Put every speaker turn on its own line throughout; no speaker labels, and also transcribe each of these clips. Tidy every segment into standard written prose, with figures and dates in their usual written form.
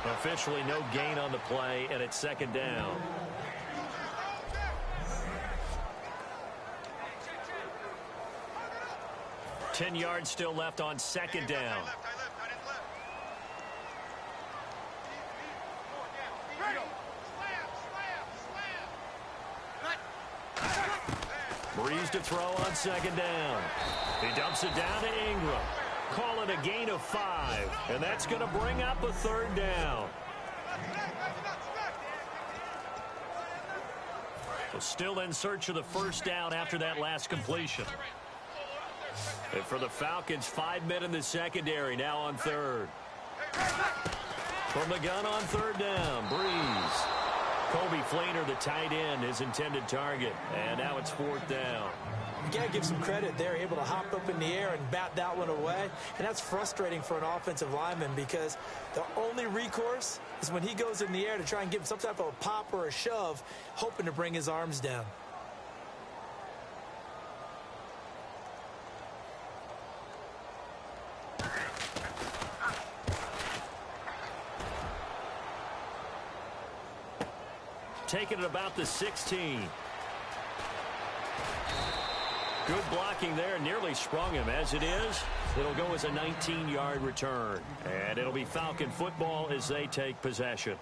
Officially no gain on the play, and it's second down. Ten yards still left on second down. Breeze to throw on second down. He dumps it down to Ingram. Call it a gain of 5, and that's going to bring up a third down. So still in search of the first down after that last completion. And for the Falcons, 5 men in the secondary now on third. From the gun on third down, Breeze. Kobe Fleener, the tight end, his intended target. And now it's fourth down.
You got to give some credit. They're able to hop up in the air and bat that one away. And that's frustrating for an offensive lineman because the only recourse is when he goes in the air to try and give some type of a pop or a shove, hoping to bring his arms down.
Taking it about the 16. Good blocking there. Nearly sprung him. As it is, it'll go as a 19-yard return. And it'll be Falcon football as they take possession.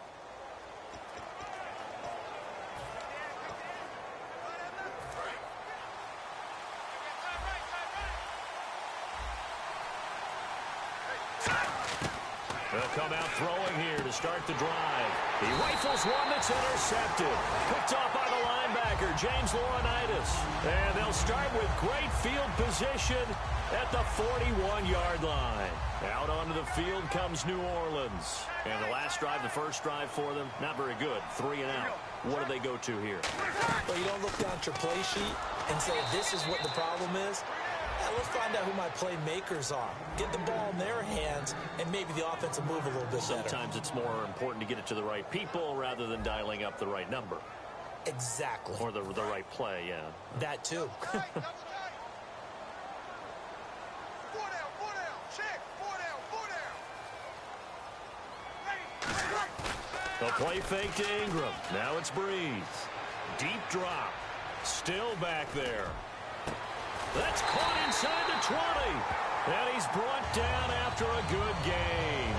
They'll come out throwing here to start the drive. He rifles one that's intercepted. Picked off by the linebacker, James Laurinaitis. And they'll start with great field position at the 41-yard line. Out onto the field comes New Orleans. And the last drive, the first drive for them, not very good. 3 and out. What do they go to here?
Well, you don't look down at your play sheet and say this is what the problem is. Let's find out who my playmakers are. Get the ball in their hands, and maybe the offense will move a little bit better.
Sometimes it's more important to get it to the right people rather than dialing up the right number.
Exactly.
Or the right play, yeah.
That too.
The play fake to Ingram. Now it's Breeze. Deep drop. Still back there. That's caught inside the 20. And he's brought down after a good game.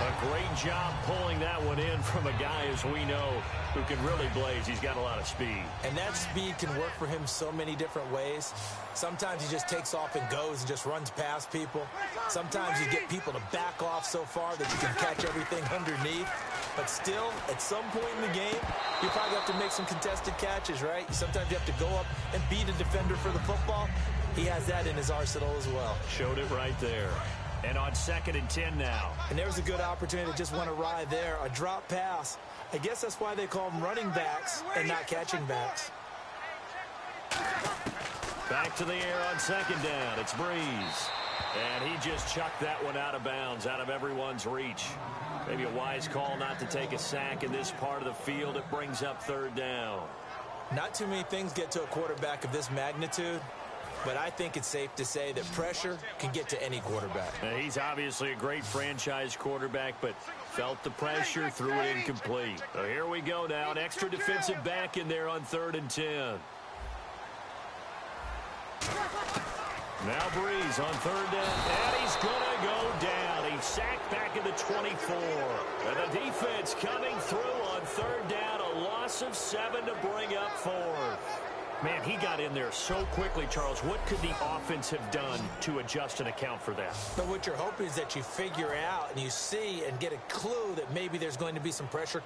A great job pulling that one in from a guy, as we know, who can really blaze. He's got a lot of speed.
And that speed can work for him so many different ways. Sometimes he just takes off and goes and just runs past people. Sometimes you get people to back off so far that you can catch everything underneath. But still, at some point in the game, you probably have to make some contested catches, right? Sometimes you have to go up and beat a defender for the football. He has that in his arsenal as well.
Showed it right there. And on 2nd and 10 now.
And there's a good opportunity to just want to ride there. A drop pass. I guess that's why they call them running backs and not catching backs.
Back to the air on 2nd down. It's Breeze. And he just chucked that one out of bounds, out of everyone's reach. Maybe a wise call not to take a sack in this part of the field. It brings up 3rd down.
Not too many things get to a quarterback of this magnitude, but I think it's safe to say that pressure can get to any quarterback.
Now, he's obviously a great franchise quarterback, but felt the pressure, threw it incomplete. So here we go now, an extra defensive back in there on 3rd and 10. Now Breeze on 3rd down, and he's going to go down. He's sacked back at the 24. And the defense coming through on 3rd down, a loss of 7 to bring up 4th. Man, he got in there so quickly, Charles. What could the offense have done to adjust and account for that?
But what you're hoping is that you figure out and you see and get a clue that maybe there's going to be some pressure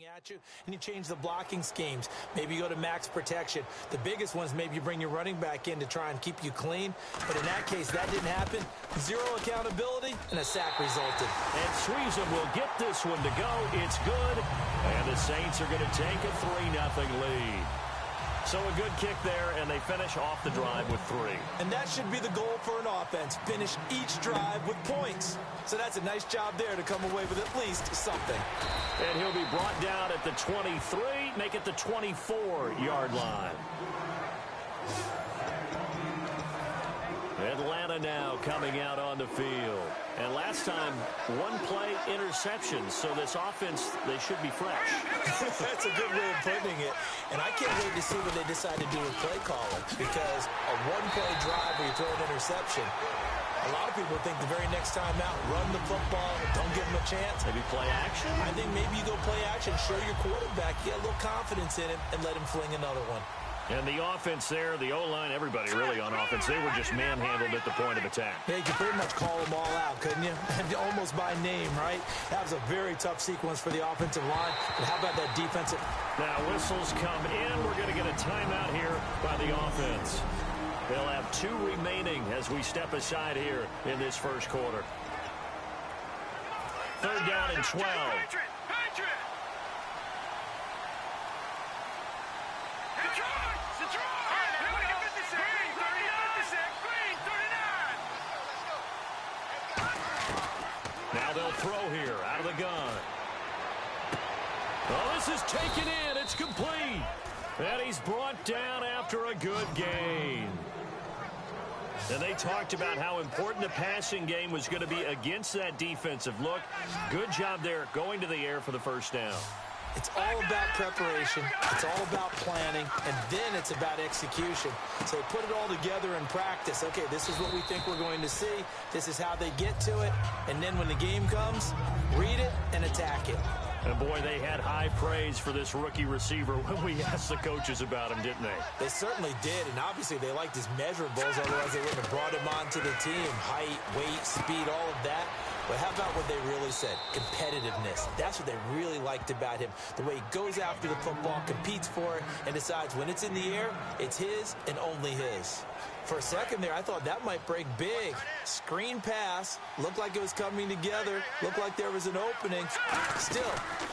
at you, and you change the blocking schemes. Maybe you go to max protection. The biggest one is maybe you bring your running back in to try and keep you clean. But in that case, that didn't happen. Zero accountability, and a sack resulted.
And Sweden will get this one to go. It's good. And the Saints are going to take a 3-0 lead. So a good kick there, and they finish off the drive with 3.
And that should be the goal for an offense. Finish each drive with points. So that's a nice job there to come away with at least something.
And he'll be brought down at the 23, make it the 24-yard line. Atlanta now coming out on the field. And last time, one play interception. So this offense, they should be fresh.
That's a good way of putting it. And I can't wait to see what they decide to do with play calling. Because a one-play drive where you throw an interception, a lot of people think the very next time out, run the football, don't give them a chance.
Maybe play action?
I think maybe you go play action, show your quarterback, get a little confidence in him, and let him fling another one.
And the offense there, the O-line, everybody really on offense, they were just manhandled at the point of attack.
Yeah, you could pretty much call them all out, couldn't you? Almost by name, right? That was a very tough sequence for the offensive line. But how about that defensive?
Now whistles come in. We're going to get a timeout here by the offense. They'll have 2 remaining as we step aside here in this first quarter. 3rd down and 12. Now they'll throw here out of the gun. Oh, this is taken in. It's complete. And he's brought down after a good gain. And they talked about how important the passing game was going to be against that defensive look. Good job there going to the air for the first down.
It's all about preparation. It's all about planning. And then it's about execution. So put it all together in practice. Okay, this is what we think we're going to see. This is how they get to it. And then when the game comes, read it and attack it.
And, boy, they had high praise for this rookie receiver when we asked the coaches about him, didn't they?
They certainly did, and obviously they liked his measurables, otherwise they wouldn't have brought him onto the team. Height, weight, speed, all of that. But how about what they really said? Competitiveness. That's what they really liked about him. The way he goes after the football, competes for it, and decides when it's in the air, it's his and only his. For a second there, I thought that might break big. Screen pass. Looked like it was coming together. Looked like there was an opening. Still,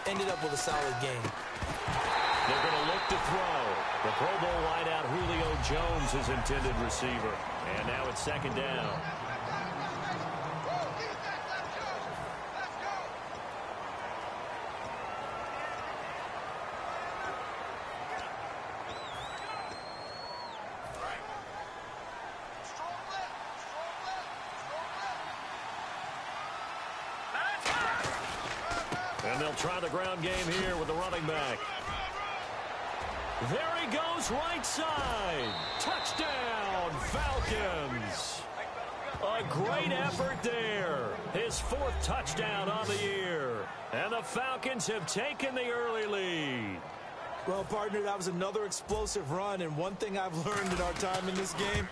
ended up with a solid game.
They're going to look to throw. The Pro Bowl wideout Julio Jones is intended receiver. And now it's 2nd down. And they'll try the ground game here with the running back. There he goes, right side. Touchdown, Falcons. A great effort there. His 4th touchdown on the year. And the Falcons have taken the early lead.
Well, partner, that was another explosive run. And one thing I've learned in our time in this game,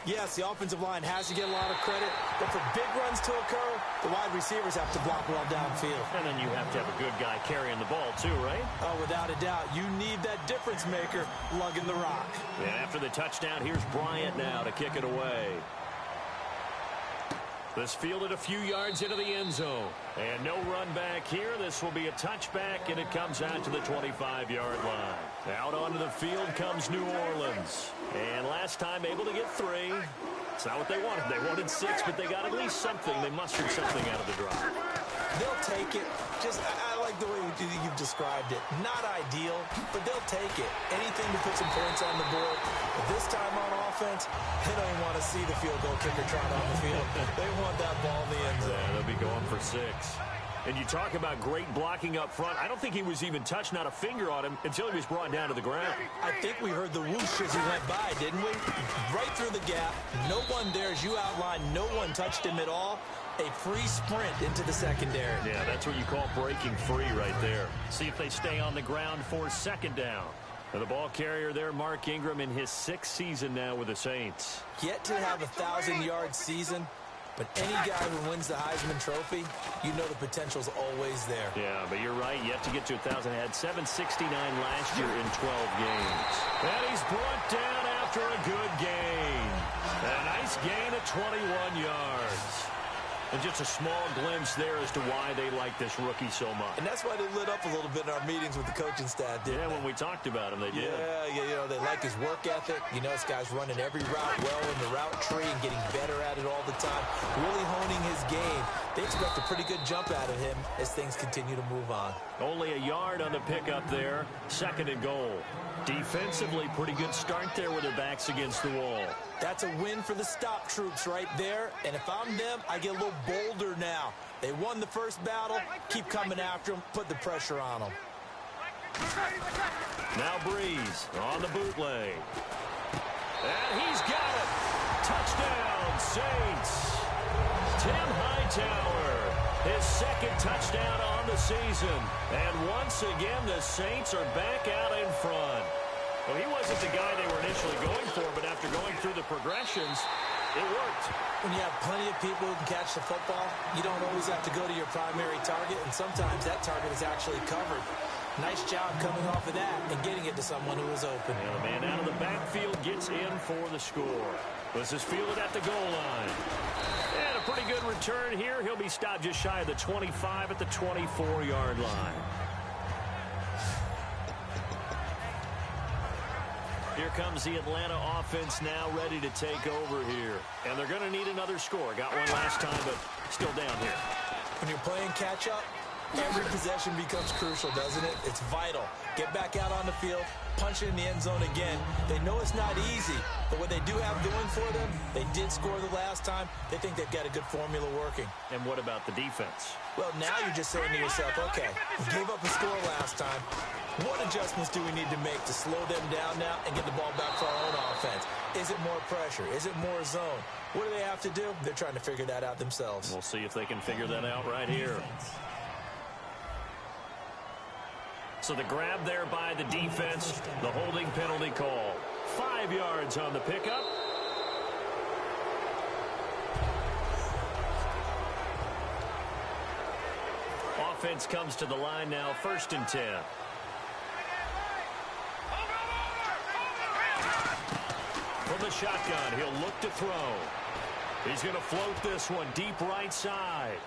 yes, the offensive line has to get a lot of credit, but for big runs to occur, the wide receivers have to block well downfield.
And then you have to have a good guy carrying the ball too, right?
Oh, without a doubt. You need that difference maker lugging the rock.
And after the touchdown, here's Bryant now to kick it away. This fielded a few yards into the end zone. And no run back here. This will be a touchback, and it comes out to the 25-yard line. Out onto the field comes New Orleans. And last time able to get 3. It's not what they wanted. They wanted 6, but they got at least something. They mustered something out of the drive.
They'll take it. I like the way you've described it. Not ideal, but they'll take it. Anything to put some points on the board. But this time on offense, they don't even want to see the field goal kicker trot on the field. They want that ball in the end zone.
Yeah, they'll be going for 6. And you talk about great blocking up front. I don't think he was even touched, not a finger on him, until he was brought down to the ground.
I think we heard the whoosh as he went by, didn't we? Right through the gap. No one there, as you outlined. No one touched him at all. A free sprint into the secondary.
Yeah, that's what you call breaking free right there. See if they stay on the ground for 2nd down. And the ball carrier there, Mark Ingram, in his 6th season now with the Saints.
Yet to have a 1,000-yard season. But any guy who wins the Heisman Trophy, you know the potential's always there.
Yeah, but you're right. Yet to get to 1,000. Had 769 last year in 12 games. And he's brought down after a good gain. A nice gain of 21 yards. And just a small glimpse there as to why they like this rookie so much.
And that's why they lit up a little bit in our meetings with the coaching staff, didn't they?
When we talked about him, they did.
Yeah, you know, they like his work ethic. You know, this guy's running every route well in the route tree and getting better at it all the time, really honing his game. They expect a pretty good jump out of him as things continue to move on.
Only a yard on the pickup there. 2nd and goal. Defensively, pretty good start there with their backs against the wall.
That's a win for the stop troops right there. And if I'm them, I get a little bolder now. They won the first battle. Keep coming after them. Put the pressure on them.
Now Breeze on the bootleg. And he's got it. Touchdown, Saints. Tim Hightower, his 2nd touchdown on the season. And once again, the Saints are back out in front. Well, he wasn't the guy they were initially going for, but after going through the progressions, it worked.
When you have plenty of people who can catch the football, you don't always have to go to your primary target, and sometimes that target is actually covered. Nice job coming off of that and getting it to someone who was open.
And the man out of the backfield gets in for the score. This is fielded at the goal line. And a pretty good return here. He'll be stopped just shy of the 25 at the 24-yard line. Here comes the Atlanta offense now ready to take over here. And they're going to need another score. Got one last time, but still down here.
When you're playing catch-up, every possession becomes crucial, doesn't it? It's vital. Get back out on the field, punch it in the end zone again. They know it's not easy, but what they do have doing for them, they did score the last time. They think they've got a good formula working.
And what about the defense?
Well, now you're just saying to yourself, okay, we gave up a score last time. What adjustments do we need to make to slow them down now and get the ball back for our own offense? Is it more pressure? Is it more zone? What do they have to do? They're trying to figure that out themselves.
We'll see if they can figure that out right here. So the grab there by the defense, the holding penalty call. 5 yards on the pickup. Offense comes to the line now, 1st and 10. From the shotgun, he'll look to throw. He's going to float this one deep right side.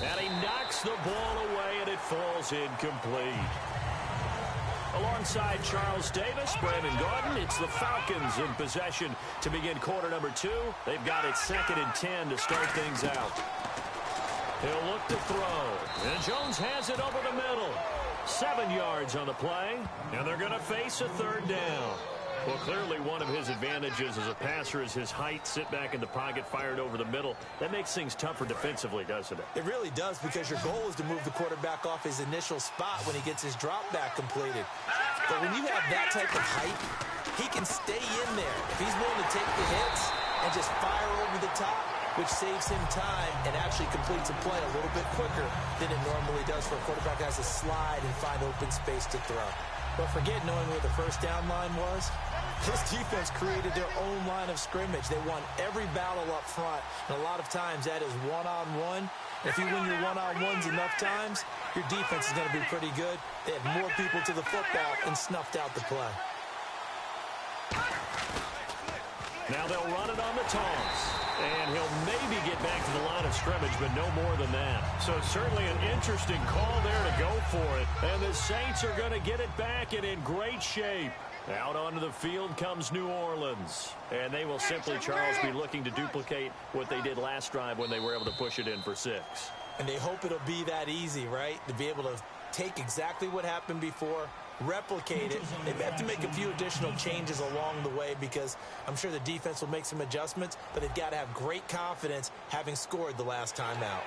And he knocks the ball away, and it falls incomplete. Alongside Charles Davis, Brandon Gordon, it's the Falcons in possession to begin quarter number 2. They've got it 2nd and 10 to start things out. He'll look to throw. And Jones has it over the middle. 7 yards on the play, and they're going to face a 3rd down. Well, clearly one of his advantages as a passer is his height, sit back in the pocket, fired over the middle. That makes things tougher defensively, doesn't it?
It really does, because your goal is to move the quarterback off his initial spot when he gets his drop back completed. But when you have that type of height, he can stay in there. If he's willing to take the hits and just fire over the top, which saves him time and actually completes a play a little bit quicker than it normally does for a quarterback who has to slide and find open space to throw. But forget knowing where the first down line was. This defense created their own line of scrimmage. They won every battle up front, and a lot of times that is one-on-one. If you win your one-on-ones enough times, your defense is going to be pretty good. They had more people to the football and snuffed out the play.
Now they'll run it on the toss. And he'll maybe get back to the line of scrimmage, but no more than that. So certainly an interesting call there to go for it. And the Saints are going to get it back and in great shape. Out onto the field comes New Orleans. And they will simply, Charles, be looking to duplicate what they did last drive when they were able to push it in for 6.
And they hope it'll be that easy, right? To be able to take exactly what happened before, replicate it. They have to make a few additional changes along the way, because I'm sure the defense will make some adjustments, but they've got to have great confidence having scored the last time out.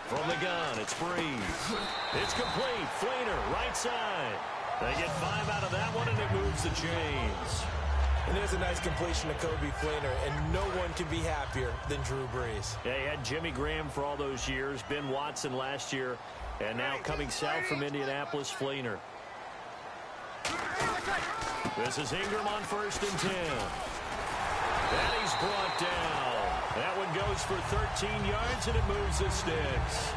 From the gun, it's Breeze. It's complete. Fleener, right side. They get 5 out of that one, and it moves the chains.
And there's a nice completion to Ps4, and no one can be happier than Drew Brees.
Yeah, he had Jimmy Graham for all those years, Ben Watson last year, and now coming south from Indianapolis, Ps4. This is Ingram on 1st and 10. And he's brought down. That one goes for 13 yards, and it moves the sticks.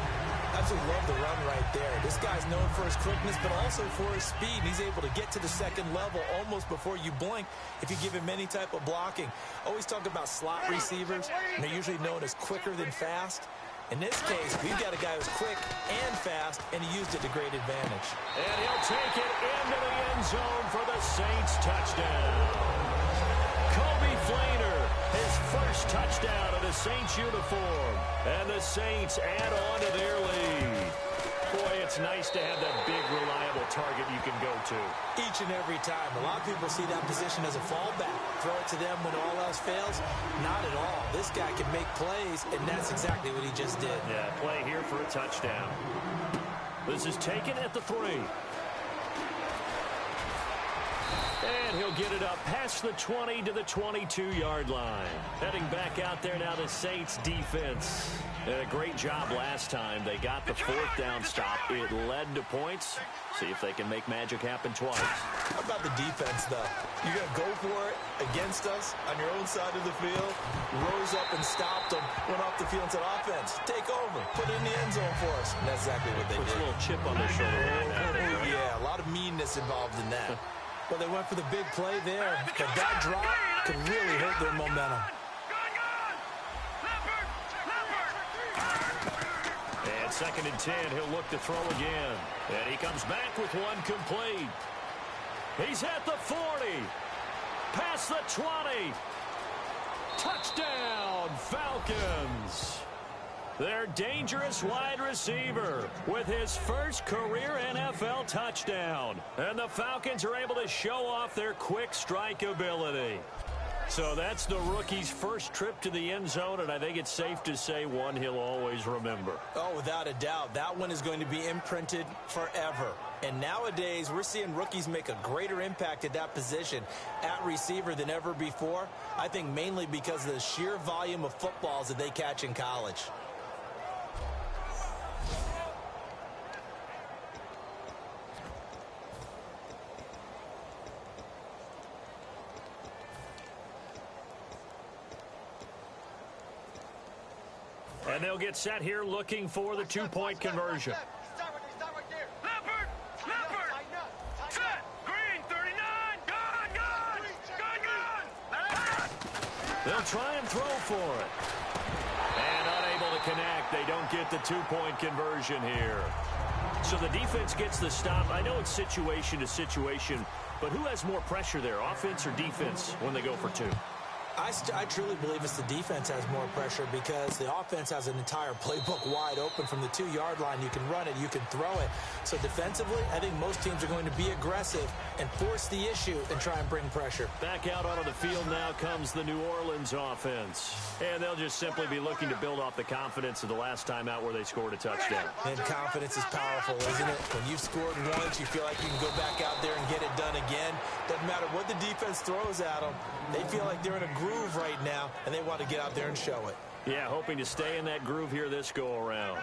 Absolutely love the run right there. This guy's known for his quickness, but also for his speed. He's able to get to the second level almost before you blink if you give him any type of blocking. Always talk about slot receivers, and they're usually known as quicker than fast. In this case, we've got a guy who's quick and fast, and he used it to great advantage.
And he'll take it into the end zone for the Saints touchdown. Ps4, his first touchdown in a Saints uniform. And the Saints add on to their lead. Boy, it's nice to have that big, reliable target you can go to.
Each and every time. A lot of people see that position as a fallback. Throw it to them when all else fails. Not at all. This guy can make plays, and that's exactly what he just did.
Yeah, play here for a touchdown. This is taken at the 3. And he'll get it up past the 20 to the 22-yard line. Heading back out there now, the Saints defense. A great job last time. They got the 4th down stop. It led to points. See if they can make magic happen twice.
How about the defense, though? You're going to go for it against us on your own side of the field. Rose up and stopped them. Went off the field and said, offense, take over. Put it in the end zone for us. And that's exactly what they did.
Puts a little chip on their shoulder right now.
Oh, yeah, a lot of meanness involved in that. Well, they went for the big play there, but that drop could really hurt their momentum.
And 2nd and 10, he'll look to throw again. And he comes back with one complete. He's at the 40. Past the 20. Touchdown, Falcons. Their dangerous wide receiver with his first career NFL touchdown. And the Falcons are able to show off their quick strike ability. So that's the rookie's first trip to the end zone, and I think it's safe to say one he'll always remember.
Oh, without a doubt. That one is going to be imprinted forever. And nowadays, we're seeing rookies make a greater impact at that position at receiver than ever before. I think mainly because of the sheer volume of footballs that they catch in college.
And they'll get set here looking for the 2-point conversion.
Leopard! Set! Green, 39! Gun!
They'll try and throw for it. And unable to connect. They don't get the 2-point conversion here. So the defense gets the stop. I know it's situation to situation, but who has more pressure there, offense or defense, when they go for 2?
I truly believe it's the defense has more pressure because the offense has an entire playbook wide open from the 2-yard line. You can run it, you can throw it. So defensively, I think most teams are going to be aggressive and force the issue and try and bring pressure.
Back out onto the field now comes the New Orleans offense. And they'll just simply be looking to build off the confidence of the last time out where they scored a touchdown.
And confidence is powerful, isn't it? When you've scored once, you feel like you can go back out there and get it done again. Doesn't matter what the defense throws at them. They feel like they're in a groove right now, and they want to get out there and show it.
Yeah, hoping to stay in that groove here this go-around.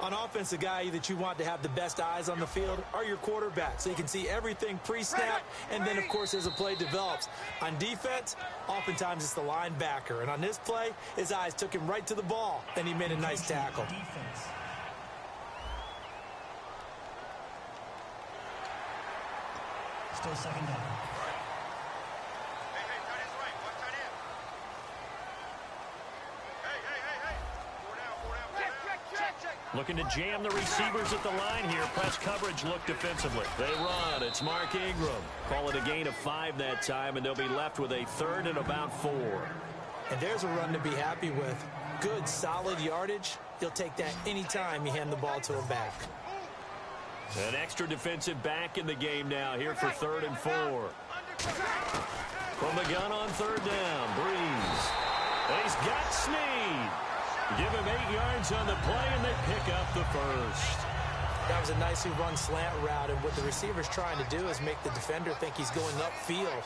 On offense, the guy that you want to have the best eyes on the field are your quarterbacks, so you can see everything pre-snap, and then, of course, as the play develops. On defense, oftentimes it's the linebacker, and on this play, his eyes took him right to the ball, and he made a nice tackle.
Still 2nd down.
Looking to jam the receivers at the line here. Press coverage look defensively. They run. It's Mark Ingram. Call it a gain of 5 that time, and they'll be left with a 3rd and about 4.
And there's a run to be happy with. Good, solid yardage. He'll take that any time you hand the ball to him back.
An extra defensive back in the game now here for 3rd and 4. From the gun on 3rd down, Breeze. And he's got Snead. Give him 8 yards on the play, and they pick up the first.
That was a nicely run slant route, and what the receiver's trying to do is make the defender think he's going upfield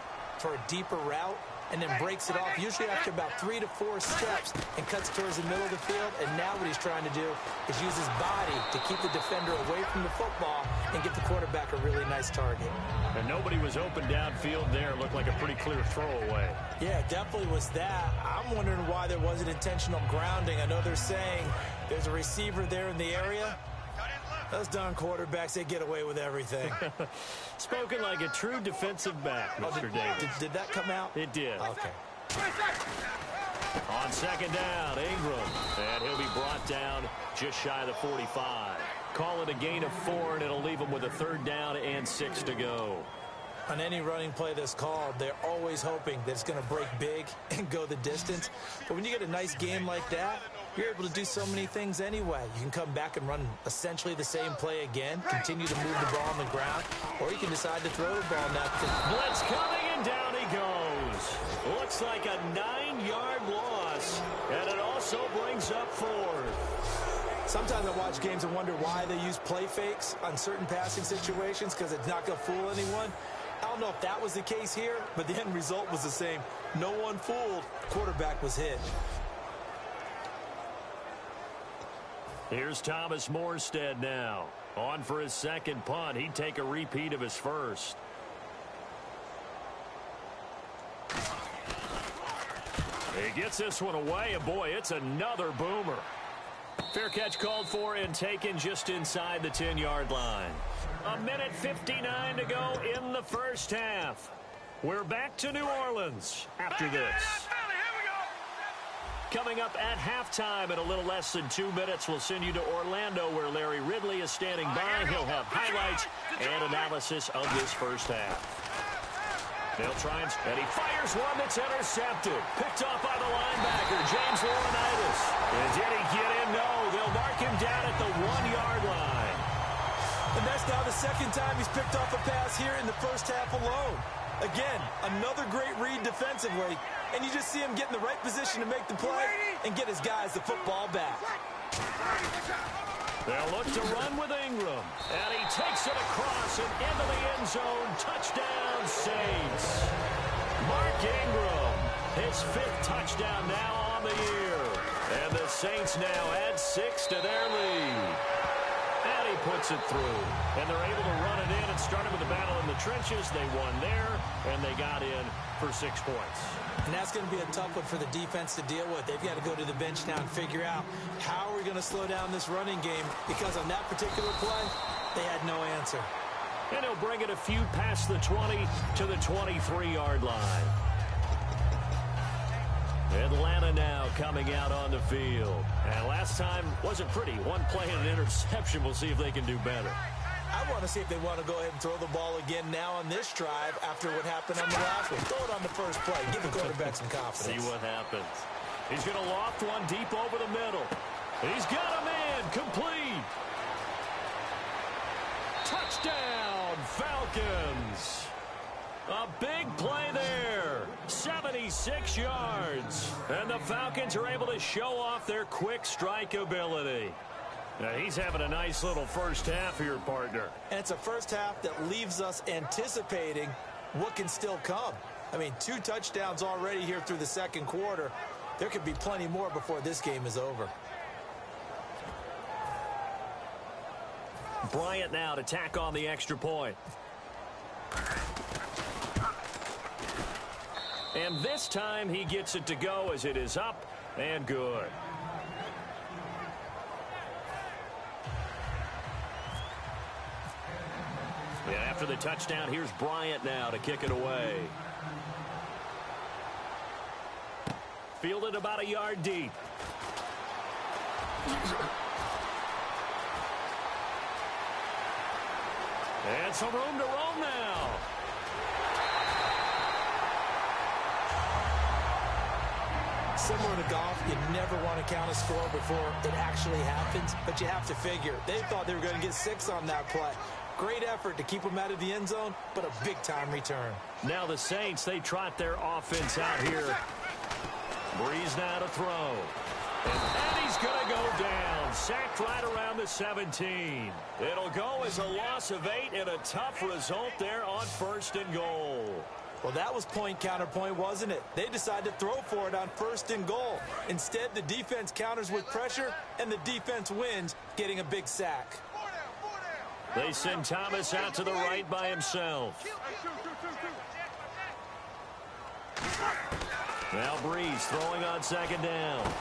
for a deeper route and then breaks it off, usually after about 3 to 4 steps, and cuts towards the middle of the field. And now what he's trying to do is use his body to keep the defender away from the football and get the quarterback a really nice target.
And nobody was open downfield there. Looked like a pretty clear throwaway.
Yeah, it definitely was that. I'm wondering why there wasn't intentional grounding. I know they're saying there's a receiver there in the area. Those darn quarterbacks, they get away with everything.
Spoken like a true defensive back, Mr. Davis.
Did that come out?
It did.
Okay.
On second down, Ingram. And he'll be brought down just shy of the 45. Call it a gain of 4, and it'll leave him with a 3rd down and 6 to go.
On any running play that's called, they're always hoping that it's going to break big and go the distance. But when you get a nice game like that, you're able to do so many things anyway. You can come back and run essentially the same play again, continue to move the ball on the ground, or you can decide to throw the ball now.
Blitz coming, and down he goes. Looks like a 9-yard loss, and it also brings up 4th.
Sometimes I watch games and wonder why they use play fakes on certain passing situations, because it's not going to fool anyone. I don't know if that was the case here, but the end result was the same. No one fooled. Quarterback was hit.
Here's Thomas Morstead now. On for his second punt. He'd take a repeat of his first. He gets this one away, and boy, it's another boomer. Fair catch called for and taken just inside the 10-yard line. 1:59 to go in the first half. We're back to New Orleans after this. Coming up at halftime in a little less than 2 minutes, we'll send you to Orlando, where Larry Ridley is standing by. He'll have highlights and analysis of this first half. They'll try and he fires one that's intercepted. Picked off by the linebacker, James Laurinaitis. And did he get in? No. They'll mark him down at the 1-yard line.
And that's now the second time he's picked off a pass here in the first half alone. Again, another great read defensively, and you just see him get in the right position to make the play and get his guys the football back.
They'll look to run with Ingram, and he takes it across and into the end zone. Touchdown, Saints. Mark Ingram, his 5th touchdown now on the year. And the Saints now add 6 to their lead. And he puts it through. And they're able to run it in. It started with a battle in the trenches. They won there, and they got in for 6 points.
And that's going to be a tough one for the defense to deal with. They've got to go to the bench now and figure out how are we going to slow down this running game, because on that particular play, they had no answer.
And he'll bring it a few past the 20 to the 23-yard line. Atlanta now coming out on the field. And last time wasn't pretty. One play and an interception. We'll see if they can do better.
I want to see if they want to go ahead and throw the ball again now on this drive after what happened on the last one. Throw it on the first play. Give the quarterback some confidence.
See what happens. He's going to loft one deep over the middle. He's got a man. Complete. Touchdown, Falcons. A big play there. 76 yards. And the Falcons are able to show off their quick strike ability. Now, he's having a nice little first half here, partner.
And it's a first half that leaves us anticipating what can still come. I mean, 2 touchdowns already here through the second quarter. There could be plenty more before this game is over.
Bryant now to tack on the extra point. And this time he gets it to go as it is up and good. Yeah, after the touchdown, here's Bryant now to kick it away. Fielded about a yard deep. And some room to roam now.
Similar to golf, you never want to count a score before it actually happens, but you have to figure. They thought they were going to get 6 on that play. Great effort to keep them out of the end zone, but a big-time return.
Now the Saints, they trot their offense out here. Breeze now to throw. And he's going to go down. Sacked right around the 17. It'll go as a loss of 8 and a tough result there on 1st and goal.
Well, that was point counterpoint, wasn't it? They decided to throw for it on 1st and goal. Instead, the defense counters with pressure, and the defense wins, getting a big sack.
They send Thomas out to the right by himself. Now Breeze throwing on 2nd down.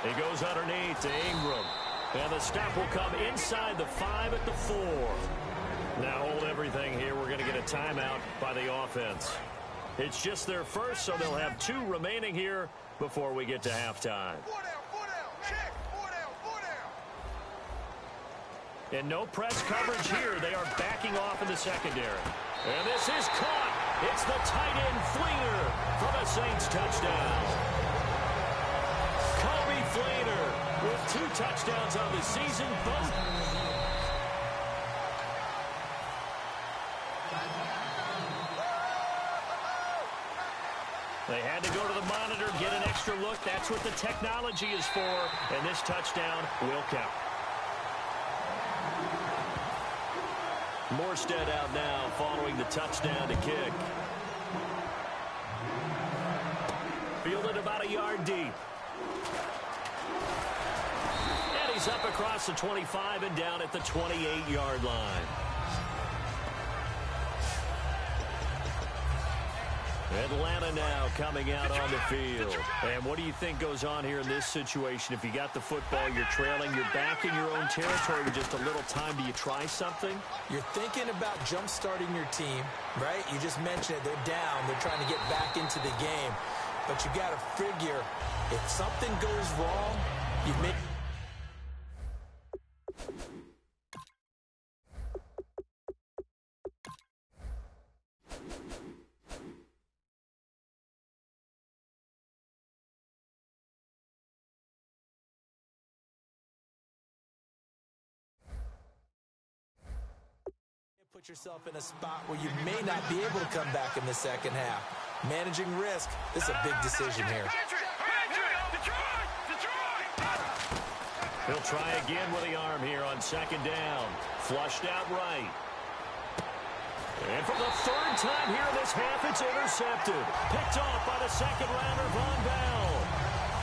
He goes underneath to Ingram. And the stop will come inside the 5 at the 4. Now hold everything here. We're going to get a timeout by the offense. It's just their first, so they'll have 2 remaining here before we get to halftime. And no press coverage here. They are backing off in the secondary. And this is caught. It's the tight end Fleener for the Saints touchdown. Kobe Fleener with 2 touchdowns on the season, both. They had to go to the monitor, get an extra look. That's what the technology is for. And this touchdown will count. Morstead out now following the touchdown to kick. Fielded about a yard deep. And he's up across the 25 and down at the 28-yard line. Atlanta now coming out on the field. And what do you think goes on here in this situation? If you got the football, you're trailing, you're back in your own territory with just a little time. Do you try something?
You're thinking about jump-starting your team, right? You just mentioned it. They're down. They're trying to get back into the game. But you got to figure, if something goes wrong, you make... Put yourself in a spot where you may not be able to come back in the second half. Managing risk, this is a big decision here.
He'll try again with the arm here on 2nd down. Flushed out right. And for the 3rd time here in this half, it's intercepted. Picked off by the 2nd rounder, Von Bell.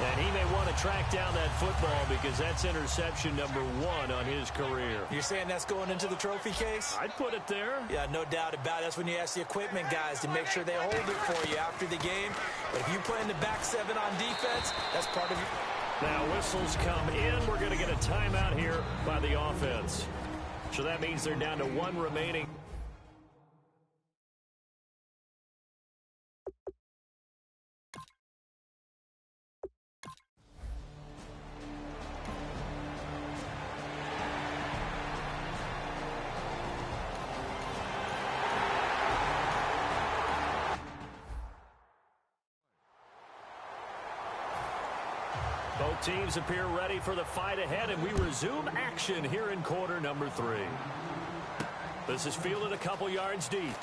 And he may want to track down that football because that's interception number 1 on his career.
You're saying that's going into the trophy case?
I'd put it there.
Yeah, no doubt about it. That's when you ask the equipment guys to make sure they hold it for you after the game. But if you play in the back 7 on defense, that's part of your...
Now whistles come in. We're going to get a timeout here by the offense. So that means they're down to 1 remaining. Both teams appear ready for the fight ahead, and we resume action here in quarter number 3. This is fielded a couple yards deep.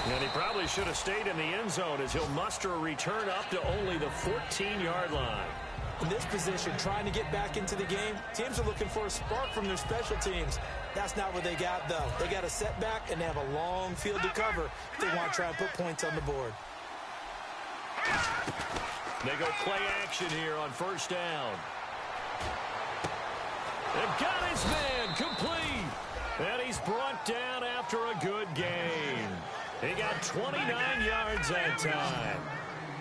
And he probably should have stayed in the end zone as he'll muster a return up to only the 14-yard line.
In this position, trying to get back into the game, teams are looking for a spark from their special teams. That's not what they got, though. They got a setback, and they have a long field to cover if they want to try and put points on the board.
They go play action here on 1st down. They've got his man complete. And he's brought down after a good game. He got 29 yards that time.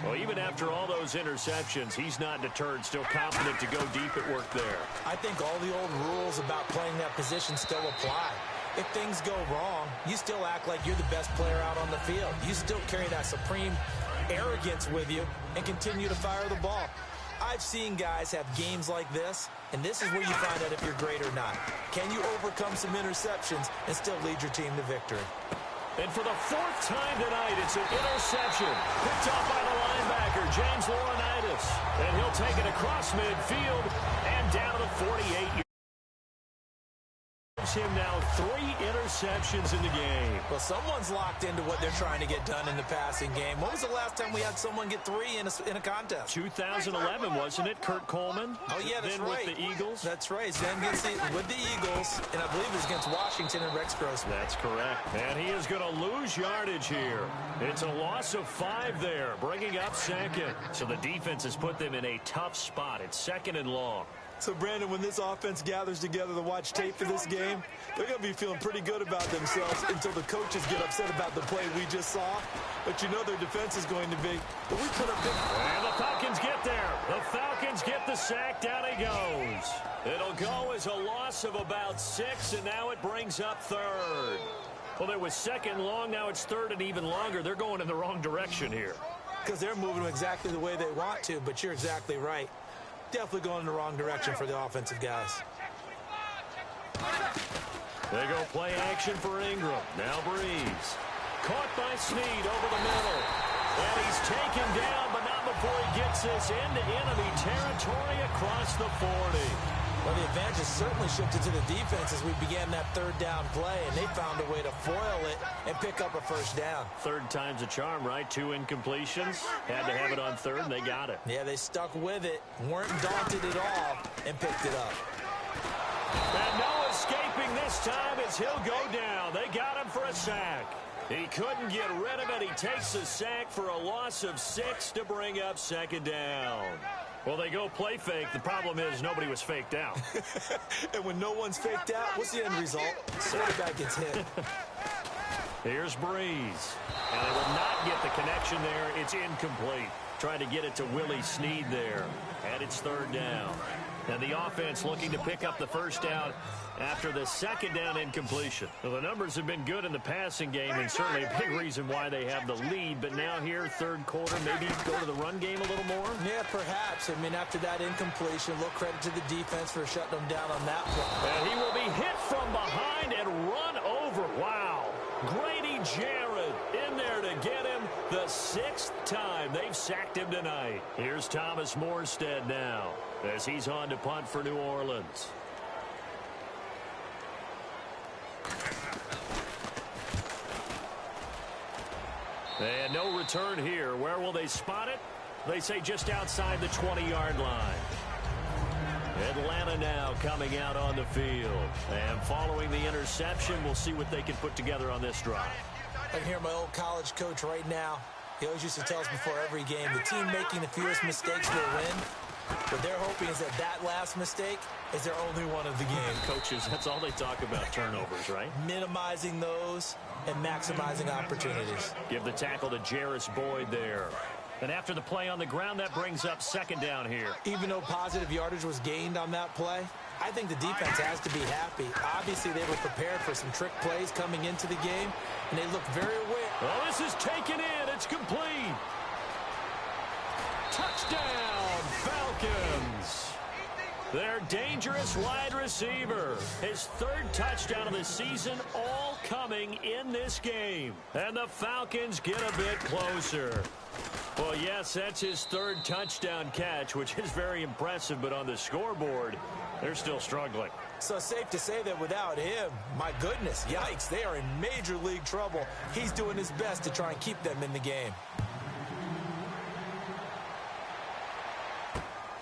Well, even after all those interceptions, he's not deterred, still confident to go deep at work there.
I think all the old rules about playing that position still apply. If things go wrong, you still act like you're the best player out on the field. You still carry that supreme arrogance with you and continue to fire the ball. I've seen guys have games like this, and this is where you find out if you're great or not. Can you overcome some interceptions and still lead your team to victory?
And for the 4th time tonight, it's an interception. Picked off by the linebacker, James Laurinaitis. And he'll take it across midfield and down to the 48. Him now 3 interceptions in the game.
Well, someone's locked into what they're trying to get done in the passing game. When was the last time we had someone get 3 in a contest?
2011, wasn't it? Kurt Coleman.
Oh, yeah, that's
then
right.
with the Eagles.
That's right. Then with the Eagles, and I believe it was against Washington and Rex Grossman.
That's correct. And he is going to lose yardage here. It's a loss of 5 there, bringing up second. So the defense has put them in a tough spot. It's 2nd and long.
So, Brandon, when this offense gathers together to watch tape for this game, they're going to be feeling pretty good about themselves until the coaches get upset about the play we just saw. But you know their defense is going to be. But we put a big...
And the Falcons get there. The Falcons get the sack. Down he goes. It'll go as a loss of about 6, and now it brings up 3rd. Well, there was 2nd long. Now it's 3rd and even longer. They're going in the wrong direction here.
Because they're moving exactly the way they want to, but you're exactly right. Definitely going in the wrong direction for the offensive guys.
They go play action for Ingram. Now Breeze. Caught by Snead over the middle. And he's taken down, but not before he gets this into enemy territory across the 40.
Well, the advantage has certainly shifted to the defense as we began that 3rd down play, and they found a way to foil it and pick up a 1st down.
3rd time's a charm, right? 2 incompletions. Had to have it on 3rd, and they got it.
Yeah, they stuck with it, weren't daunted at all, and picked it up.
And no escaping this time as he'll go down. They got him for a sack. He couldn't get rid of it. He takes a sack for a loss of 6 to bring up 2nd down. Well, they go play fake. The problem is nobody was faked out.
And when no one's faked out, what's the end result? Quarterback gets hit.
Here's Breeze. And they will not get the connection there. It's incomplete. Trying to get it to Willie Snead there. And it's 3rd down. And the offense looking to pick up the 1st down after the 2nd down incompletion. Well, the numbers have been good in the passing game, and certainly a big reason why they have the lead. But now here, 3rd quarter, maybe go to the run game a little more?
Yeah, perhaps. I mean, after that incompletion, a little credit to the defense for shutting them down on that play.
And he will be hit from behind and run over. Wow. Grady Jarrett in there to get him the 6th time they've sacked him tonight. Here's Thomas Morstead now as he's on to punt for New Orleans. And no return here. Where will they spot it? They say just outside the 20-yard line. Atlanta now coming out on the field. And following the interception, we'll see what they can put together on this drive.
I can hear my old college coach right now. He always used to tell us before every game, the team making the fewest mistakes will win. What they're hoping is that that last mistake is their only one of the game.
Coaches, that's all they talk about, turnovers, right?
Minimizing those and maximizing opportunities.
Give the tackle to Jarris Boyd there. And after the play on the ground, that brings up 2nd down here.
Even though positive yardage was gained on that play, I think the defense has to be happy. Obviously, they were prepared for some trick plays coming into the game, and they looked very aware.
Well, this is taken in. It's complete. Touchdown, Falcons. Their dangerous wide receiver. His 3rd touchdown of the season, all coming in this game. And the Falcons get a bit closer. Well, yes, that's his 3rd touchdown catch, which is very impressive, but on the scoreboard, they're still struggling.
So safe to say that without him, my goodness, yikes, they are in major league trouble. He's doing his best to try and keep them in the game.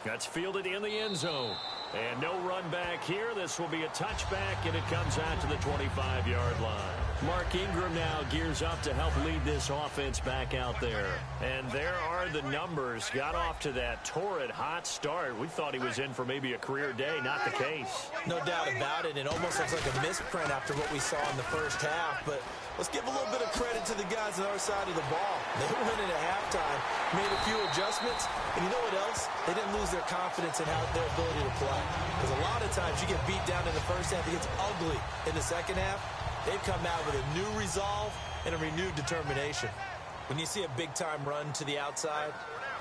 That's fielded in the end zone. And no run back here. This will be a touchback, and it comes out to the 25-yard line. Mark Ingram now gears up to help lead this offense back out there. And there are the numbers. Got off to that torrid hot start. We thought he was in for maybe a career day. Not the case.
No doubt about it. It almost looks like a misprint after what we saw in the 1st half. But let's give a little bit of credit to the guys on our side of the ball. They went in at halftime, made a few adjustments, and you know what else? They didn't lose their confidence in their ability to play. Because a lot of times you get beat down in the 1st half, it gets ugly in the 2nd half. They've come out with a new resolve and a renewed determination. When you see a big-time run to the outside,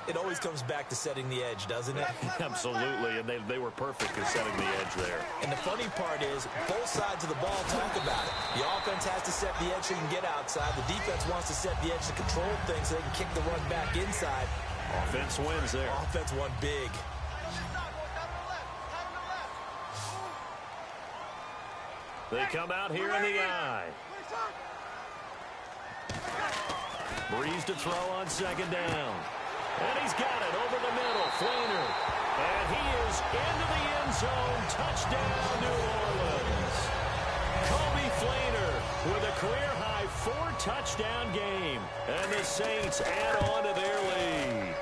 it always comes back to setting the edge, doesn't it?
Absolutely, and they were perfect at setting the edge there.
And the funny part is, both sides of the ball talk about it. The offense has to set the edge so you can get outside. The defense wants to set the edge to control things so they can kick the run back inside.
Offense wins there.
Offense won big.
They come out here in the eye. Breeze to throw on second down. And he's got it over the middle. Fleener. And he is into the end zone. Touchdown, New Orleans. Kobe Fleener with a career-high 4-touchdown game. And the Saints add on to their lead.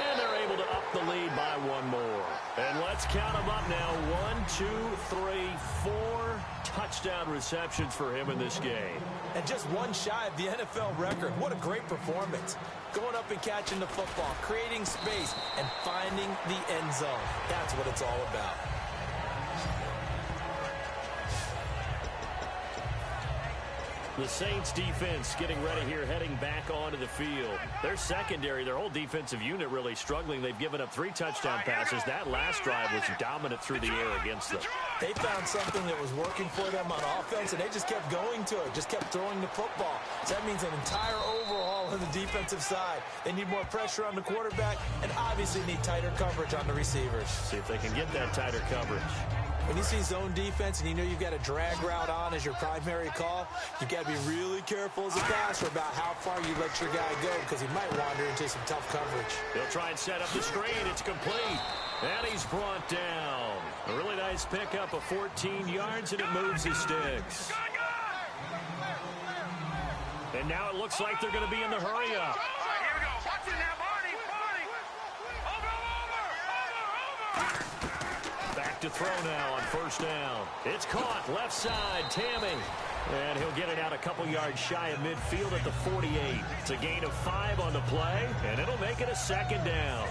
And they're able to up the lead by one more. And let's count them up now. 1, 2, 3, 4 touchdown receptions for him in this game.
And just one shy of the NFL record. What a great performance. Going up and catching the football, creating space, and finding the end zone. That's what it's all about.
The Saints defense getting ready here, heading back onto the field. Their secondary, their whole defensive unit really struggling. They've given up 3 touchdown passes. That last drive was dominant through the air against them.
They found something that was working for them on offense, and they just kept going to it, just kept throwing the football. So that means an entire overhaul on the defensive side. They need more pressure on the quarterback and obviously need tighter coverage on the receivers.
See if they can get that tighter coverage.
When you see zone defense and you know you've got a drag route on as your primary call, you've got to be really careful as a passer about how far you let your guy go because he might wander into some tough coverage.
He'll try and set up the screen. It's complete. And he's brought down. A really nice pickup of 14 yards, and it moves his sticks. And now it looks like they're going to be in the hurry-up.
Here we go. Watch it now, Barney. Over.
Back to throw now on first down. It's caught left side. Tammy. And he'll get it out a couple yards shy of midfield at the 48. It's a gain of 5 on the play, and it'll make it a second down.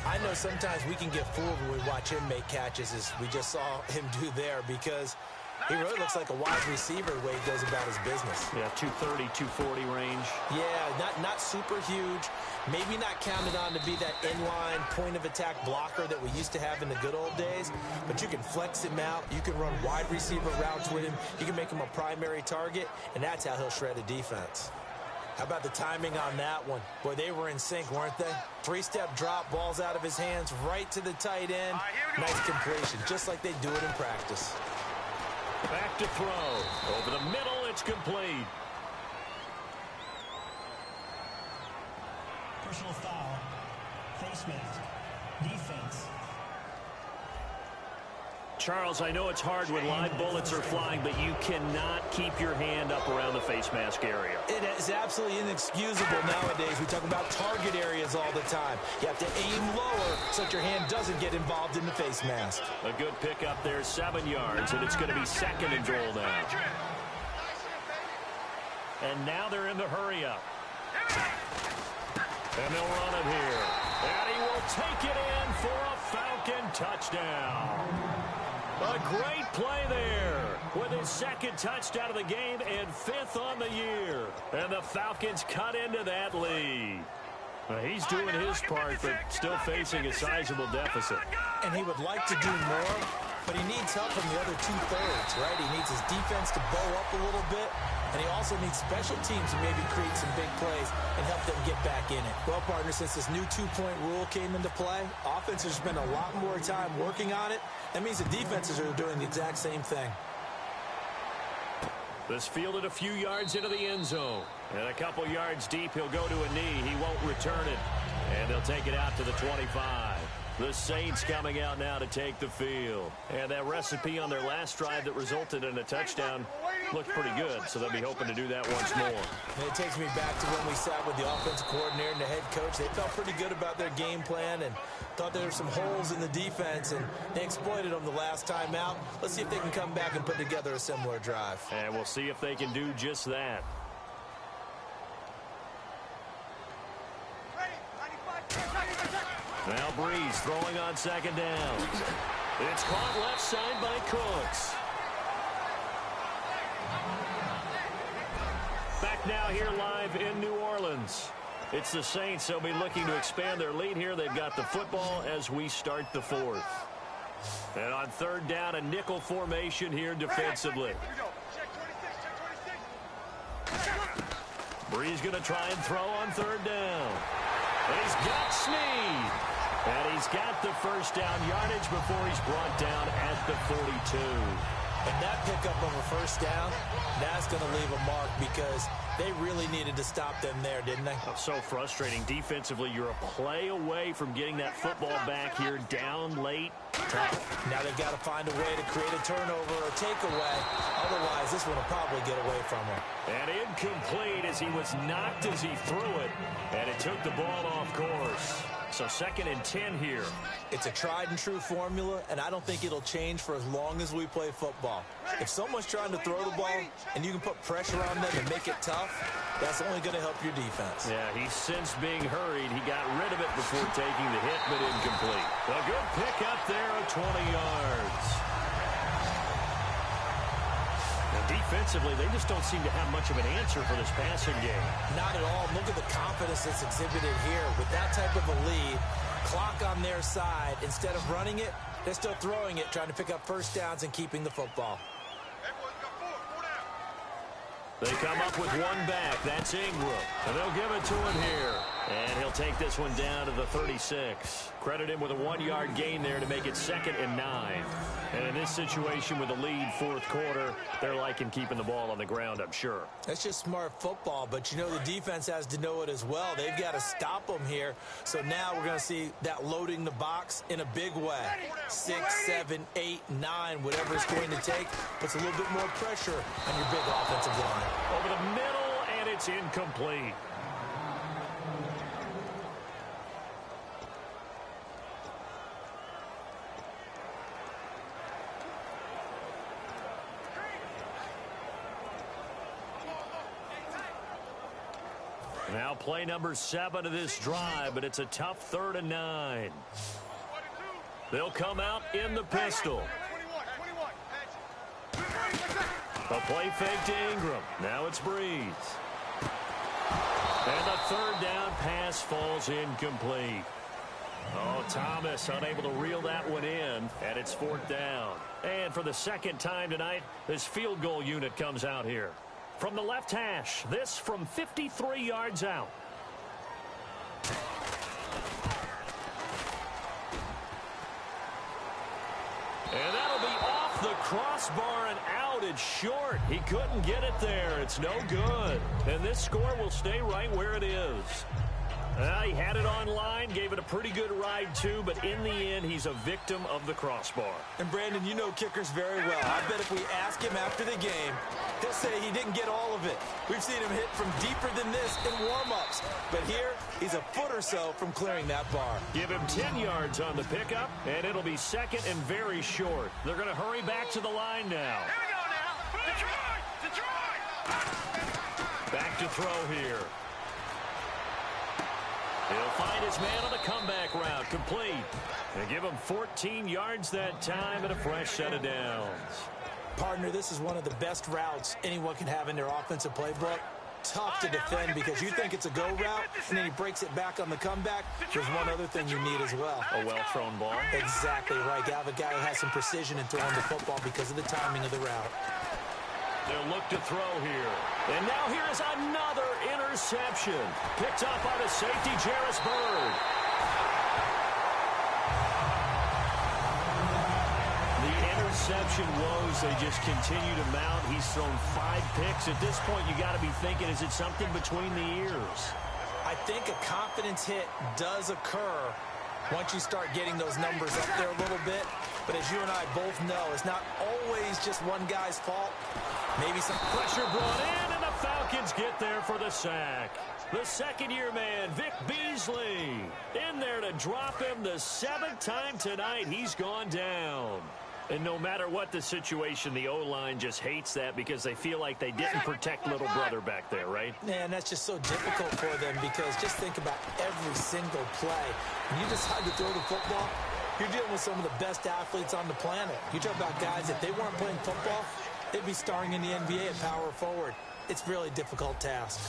I know sometimes we can get fooled when we watch him make catches, as we just saw him do there, because he really looks like a wide receiver the way he goes about his business.
Yeah, 230, 240 range.
Yeah, not super huge. Maybe not counted on to be that inline point-of-attack blocker that we used to have in the good old days, but you can flex him out. You can run wide receiver routes with him. You can make him a primary target, and that's how he'll shred a defense. How about the timing on that one? Boy, they were in sync, weren't they? 3-step drop, balls out of his hands, right to the tight end. Nice completion, just like they do it in practice.
Back to throw. Over the middle, it's complete.
Personal foul. Face mask. Defense.
Charles, I know it's hard when live bullets are flying, but you cannot keep your hand up around the face mask area.
It is absolutely inexcusable nowadays. We talk about target areas all the time. You have to aim lower so that your hand doesn't get involved in the face mask.
A good pickup there, 7 yards, and it's going to be second and goal now. And now they're in the hurry-up. And they'll run it here. And he will take it in for a Falcon touchdown. A great play there with his second touchdown of the game and 5th on the year. And the Falcons cut into that lead. He's doing his part, but still facing a sizable deficit.
And he would like to do more, but he needs help from the other 2/3, right? He needs his defense to bow up a little bit, and he also needs special teams to maybe create some big plays and help them get back in it. Well, partner, since this new 2-point rule came into play, offenses spend a lot more time working on it. That means the defenses are doing the exact same thing.
This fielded a few yards into the end zone. And a couple yards deep, he'll go to a knee. He won't return it. And they'll take it out to the 25. The Saints coming out now to take the field. And that recipe on their last drive that resulted in a touchdown looked pretty good, so they'll be hoping to do that once more.
And it takes me back to when we sat with the offensive coordinator and the head coach. They felt pretty good about their game plan and thought there were some holes in the defense, and they exploited them the last time out. Let's see if they can come back and put together a similar drive.
And we'll see if they can do just that. Now Breeze throwing on second down. It's caught left side by Cooks. Back now here live in New Orleans. It's the Saints. They'll be looking to expand their lead here. They've got the football as we start the 4th. And on third down, a nickel formation here defensively. Breeze going to try and throw on third down. And he's got Snead. And he's got the first down yardage before he's brought down at the 42.
And that pickup of a first down, that's going to leave a mark because they really needed to stop them there, didn't they?
So frustrating. Defensively, you're a play away from getting that football back here down late. Tough.
Now they've got to find a way to create a turnover or takeaway. Otherwise, this one will probably get away from him.
And incomplete as he was knocked as he threw it. And it took the ball off course. So 2nd and 10 here.
It's a tried-and-true formula, and I don't think it'll change for as long as we play football. If someone's trying to throw the ball and you can put pressure on them and make it tough, that's only going to help your defense.
Yeah, he's since being hurried. He got rid of it before taking the hit, but incomplete. A good pick up there of 20 yards. Defensively, they just don't seem to have much of an answer for this passing game.
Not at all. Look at the confidence that's exhibited here. With that type of a lead, clock on their side, instead of running it, they're still throwing it, trying to pick up first downs and keeping the football.
They come up with one back. That's Ingram. And they'll give it to him here. And he'll take this one down to the 36. Credit him with a 1-yard gain there to make it 2nd and 9. And in this situation with a lead 4th quarter, they're liking keeping the ball on the ground, I'm sure.
That's just smart football, but you know the defense has to know it as well. They've got to stop them here. So now we're going to see that loading the box in a big way. 6, 7, 8, 9, whatever it's going to take, puts a little bit more pressure on your big offensive line.
Over the middle, and it's incomplete. Now play number 7 of this drive, but it's a tough 3rd and 9. They'll come out in the pistol. A play fake to Ingram. Now it's Breeze. And the 3rd down pass falls incomplete. Oh, Thomas unable to reel that one in, and it's 4th down. And for the 2nd time tonight, this field goal unit comes out here. From the left hash, this from 53 yards out. And that'll be off the crossbar and out. It's short. He couldn't get it there. It's no good. And this score will stay right where it is. He had it online, gave it a pretty good ride too, but in the end, he's a victim of the crossbar.
And Brandon, you know kickers very well. I bet if we ask him after the game, he'll say he didn't get all of it. We've seen him hit from deeper than this in warm-ups. But here, he's a foot or so from clearing that bar.
Give him 10 yards on the pickup, and it'll be 2nd and very short. They're going to hurry back to the line now.
Here we go now. Detroit! Detroit!
Back to throw here. He'll find his man on the comeback route, complete. They give him 14 yards that time and a fresh set of downs.
Partner, this is one of the best routes anyone can have in their offensive playbook. Tough to defend because you think it's a go route, and then he breaks it back on the comeback. There's one other thing you need as well.
A well-thrown ball.
Exactly right. You have a guy who has some precision in throwing the football because of the timing of the route.
They'll look to throw here. And now here is another interception. Picked up by the safety, Jarris Bird. The interception woes, they just continue to mount. He's thrown 5 picks. At this point, you got to be thinking, is it something between the ears?
I think a confidence hit does occur once you start getting those numbers up there a little bit. But as you and I both know, it's not always just one guy's fault. Maybe some pressure brought in, and the Falcons get there for the sack. The second-year man, Vic Beasley, in there to drop him the 7th time tonight. He's gone down. And no matter what the situation, the O-line just hates that because they feel like they didn't protect little brother back there, right? Man, that's just so difficult for them because just think about every single play. When you decide to throw the football, you're dealing with some of the best athletes on the planet. You talk about guys, if they weren't playing football, they'd be starring in the NBA at power forward. It's really a difficult task.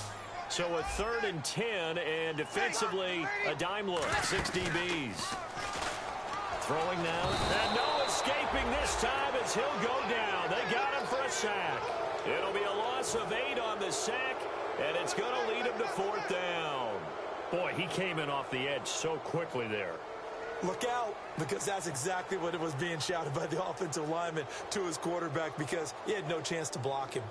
So a 3rd and 10, and defensively, a dime look, 6 DBs. Throwing now, and no escaping this time as he'll go down. They got him for a sack. It'll be a loss of 8 on the sack, and it's going to lead him to 4th down. Boy, he came in off the edge so quickly there.
Look out, because that's exactly what it was being shouted by the offensive lineman to his quarterback, because he had no chance to block him.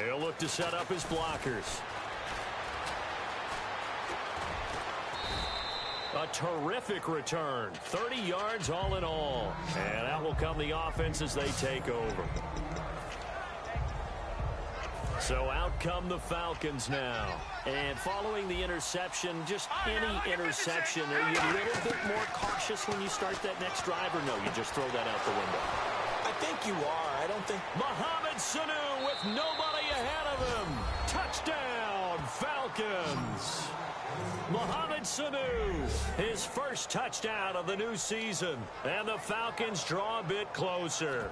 He'll look to set up his blockers. A terrific return. 30 yards all in all. And out will come the offense as they take over. So out come the Falcons now. And following the interception, just any interception, are you a little bit more cautious when you start that next drive, or no, you just throw that out the window?
I think you are. I don't think...
Mohamed Sanu with nobody ahead of him. Touchdown, Falcons. Mohamed Sanu, his first touchdown of the new season. And the Falcons draw a bit closer.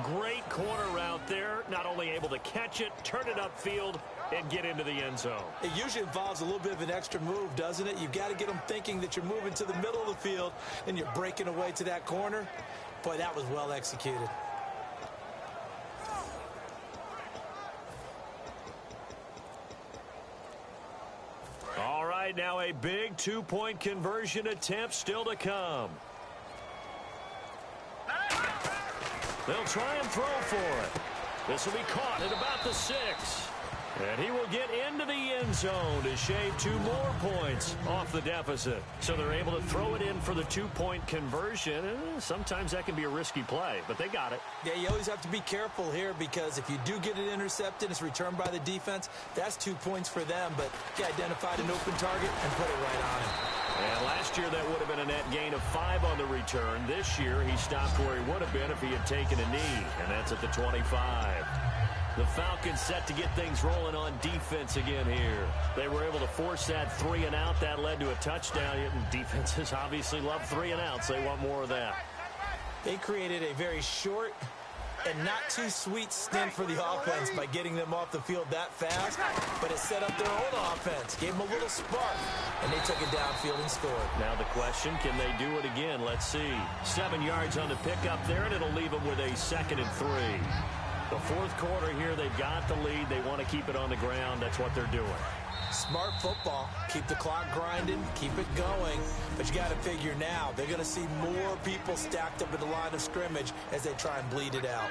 Great corner route there. Not only able to catch it, turn it upfield, and get into the end zone.
It usually involves a little bit of an extra move, doesn't it? You've got to get them thinking that you're moving to the middle of the field and you're breaking away to that corner. Boy, that was well executed.
All right, now a big two-point conversion attempt still to come. They'll try and throw for it. This will be caught at about the 6. And he will get into the end zone to shave 2 more points off the deficit. So they're able to throw it in for the two-point conversion. Sometimes that can be a risky play, but they got it.
Yeah, you always have to be careful here, because if you do get it intercepted, it's returned by the defense, that's 2 points for them. But he identified an open target and put it right on him.
And last year that would have been a net gain of 5 on the return. This year he stopped where he would have been if he had taken a knee, and that's at the 25. The Falcons set to get things rolling on defense again here. They were able to force that 3 and out. That led to a touchdown. Defenses obviously love 3 and outs. They want more of that.
They created a very short and not too sweet stint for the offense by getting them off the field that fast, but it set up their own offense, gave them a little spark, and they took it downfield and scored.
Now the question, can they do it again? Let's see. 7 yards on the pickup there, and it'll leave them with a 2nd and 3. The fourth quarter here, they've got the lead. They want to keep it on the ground. That's what they're doing.
Smart football. Keep the clock grinding. Keep it going. But you got to figure now, they're going to see more people stacked up at the line of scrimmage as they try and bleed it out.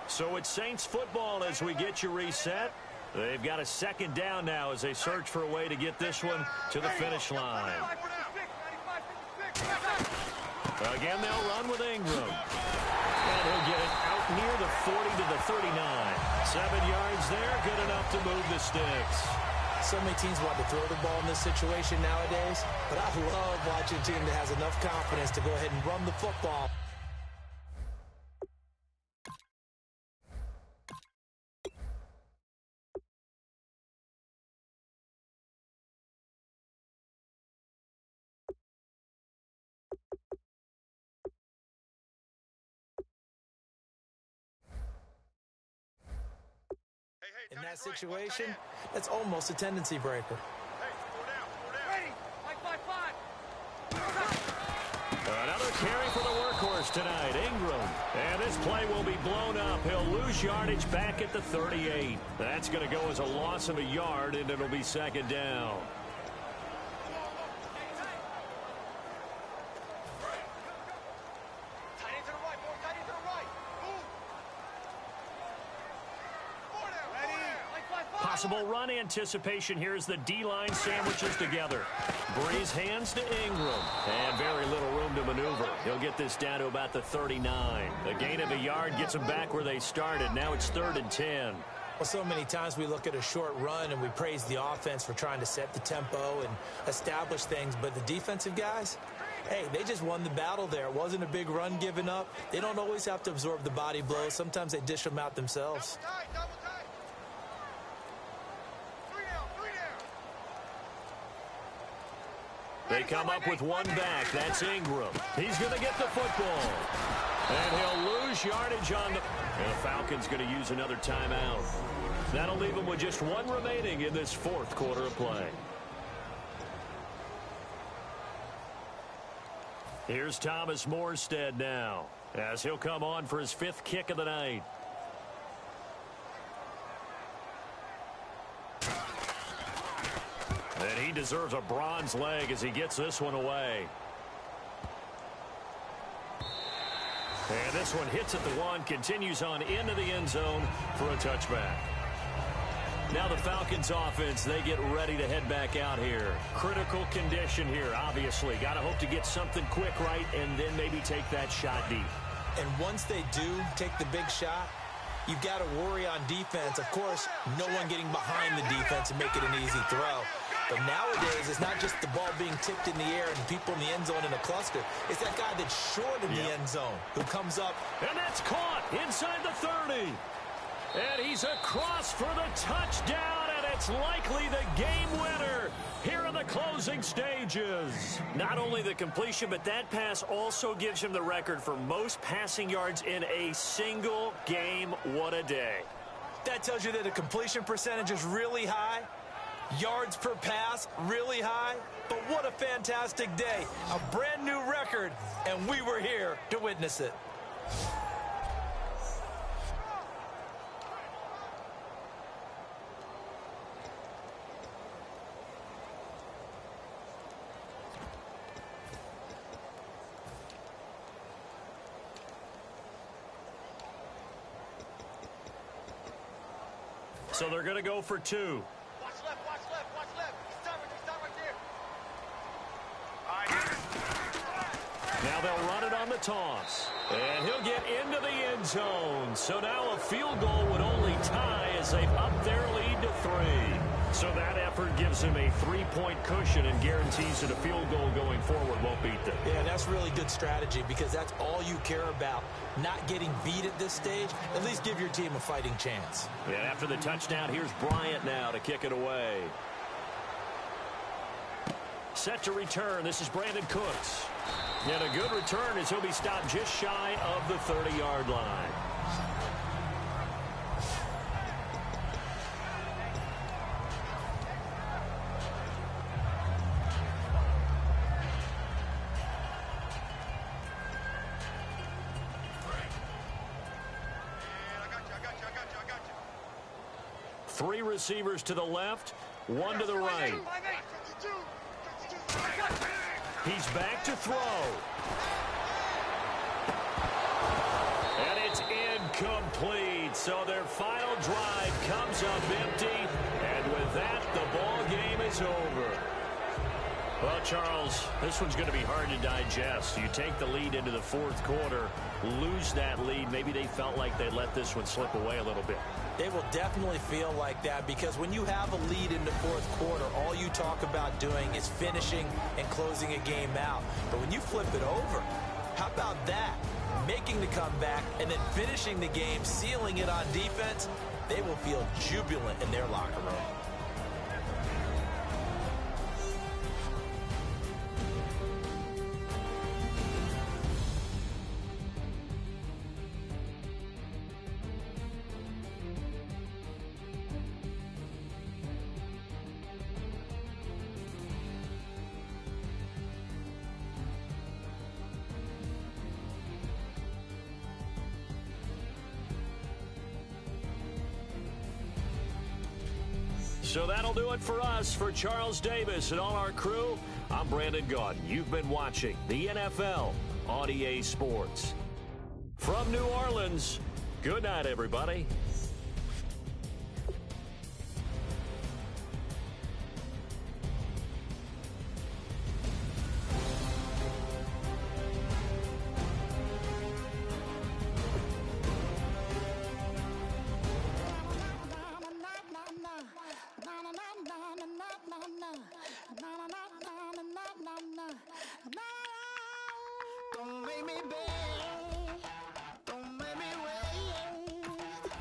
So it's Saints football as we get you reset. They've got a 2nd down now as they search for a way to get this one to the finish line. Again, they'll run with Ingram. And he'll get it out near the 40 to the 39. 7 yards there, good enough to move the sticks.
So many teams want to throw the ball in this situation nowadays, but I love watching a team that has enough confidence to go ahead and run the football. In that situation, that's almost a tendency breaker.
Another carry for the workhorse tonight, Ingram. And this play will be blown up. He'll lose yardage back at the 38. That's going to go as a loss of a yard, and it'll be 2nd down. Possible run anticipation here as the D-line sandwiches together. Breeze hands to Ingram. And very little room to maneuver. He'll get this down to about the 39. A gain of a yard gets them back where they started. Now it's 3rd and 10.
Well, so many times we look at a short run and we praise the offense for trying to set the tempo and establish things. But the defensive guys, hey, they just won the battle there. It wasn't a big run given up. They don't always have to absorb the body blows. Sometimes they dish them out themselves.
They come up with one back. That's Ingram. He's going to get the football. And he'll lose yardage on the... And the Falcons going to use another timeout. That'll leave them with just one remaining in this fourth quarter of play. Here's Thomas Morstead now, as he'll come on for his fifth kick of the night. And he deserves a bronze leg as he gets this one away. And this one hits at the one, continues on into the end zone for a touchback. Now the Falcons offense, they get ready to head back out here. Critical condition here, obviously. Got to hope to get something quick right and then maybe take that shot deep.
And once they do take the big shot, you've got to worry on defense. Of course, no one getting behind the defense and make it an easy throw. But nowadays, it's not just the ball being tipped in the air and people in the end zone in a cluster. It's that guy that's short in the end zone who comes up.
And that's caught inside the 30. And he's across for the touchdown, and it's likely the game winner here in the closing stages. Not only the completion, but that pass also gives him the record for most passing yards in a single game. What a day.
That tells you that the completion percentage is really high. Yards per pass, really high. But what a fantastic day. A brand new record, and we were here to witness it.
So they're going to go for two.
Watch left, watch left, watch left. Stop right there.
Now they'll run it on the toss. And he'll get into the end zone. So now a field goal would only tie as they've upped their lead to 3. So that effort gives him a 3-point cushion and guarantees that a field goal going forward won't beat them.
Yeah, that's really good strategy because that's all you care about. Not getting beat at this stage. At least give your team a fighting chance.
Yeah, after the touchdown, here's Bryant now to kick it away. Set to return. This is Brandon Cooks. And a good return as he'll be stopped just shy of the 30-yard line. Three receivers to the left, one to the right. He's back to throw. And it's incomplete. So their final drive comes up empty. And with that, the ball game is over. Well, Charles, this one's going to be hard to digest. You take the lead into the fourth quarter, lose that lead. Maybe they felt like they let this one slip away a little bit.
They will definitely feel like that because when you have a lead in the fourth quarter, all you talk about doing is finishing and closing a game out. But when you flip it over, how about that? Making the comeback and then finishing the game, sealing it on defense, they will feel jubilant in their locker room.
So that'll do it for us. For Charles Davis and all our crew, I'm Brandon Gaudin. You've been watching the NFL on EA Sports. From New Orleans, good night, everybody.
Don't make me beg, don't make me wait.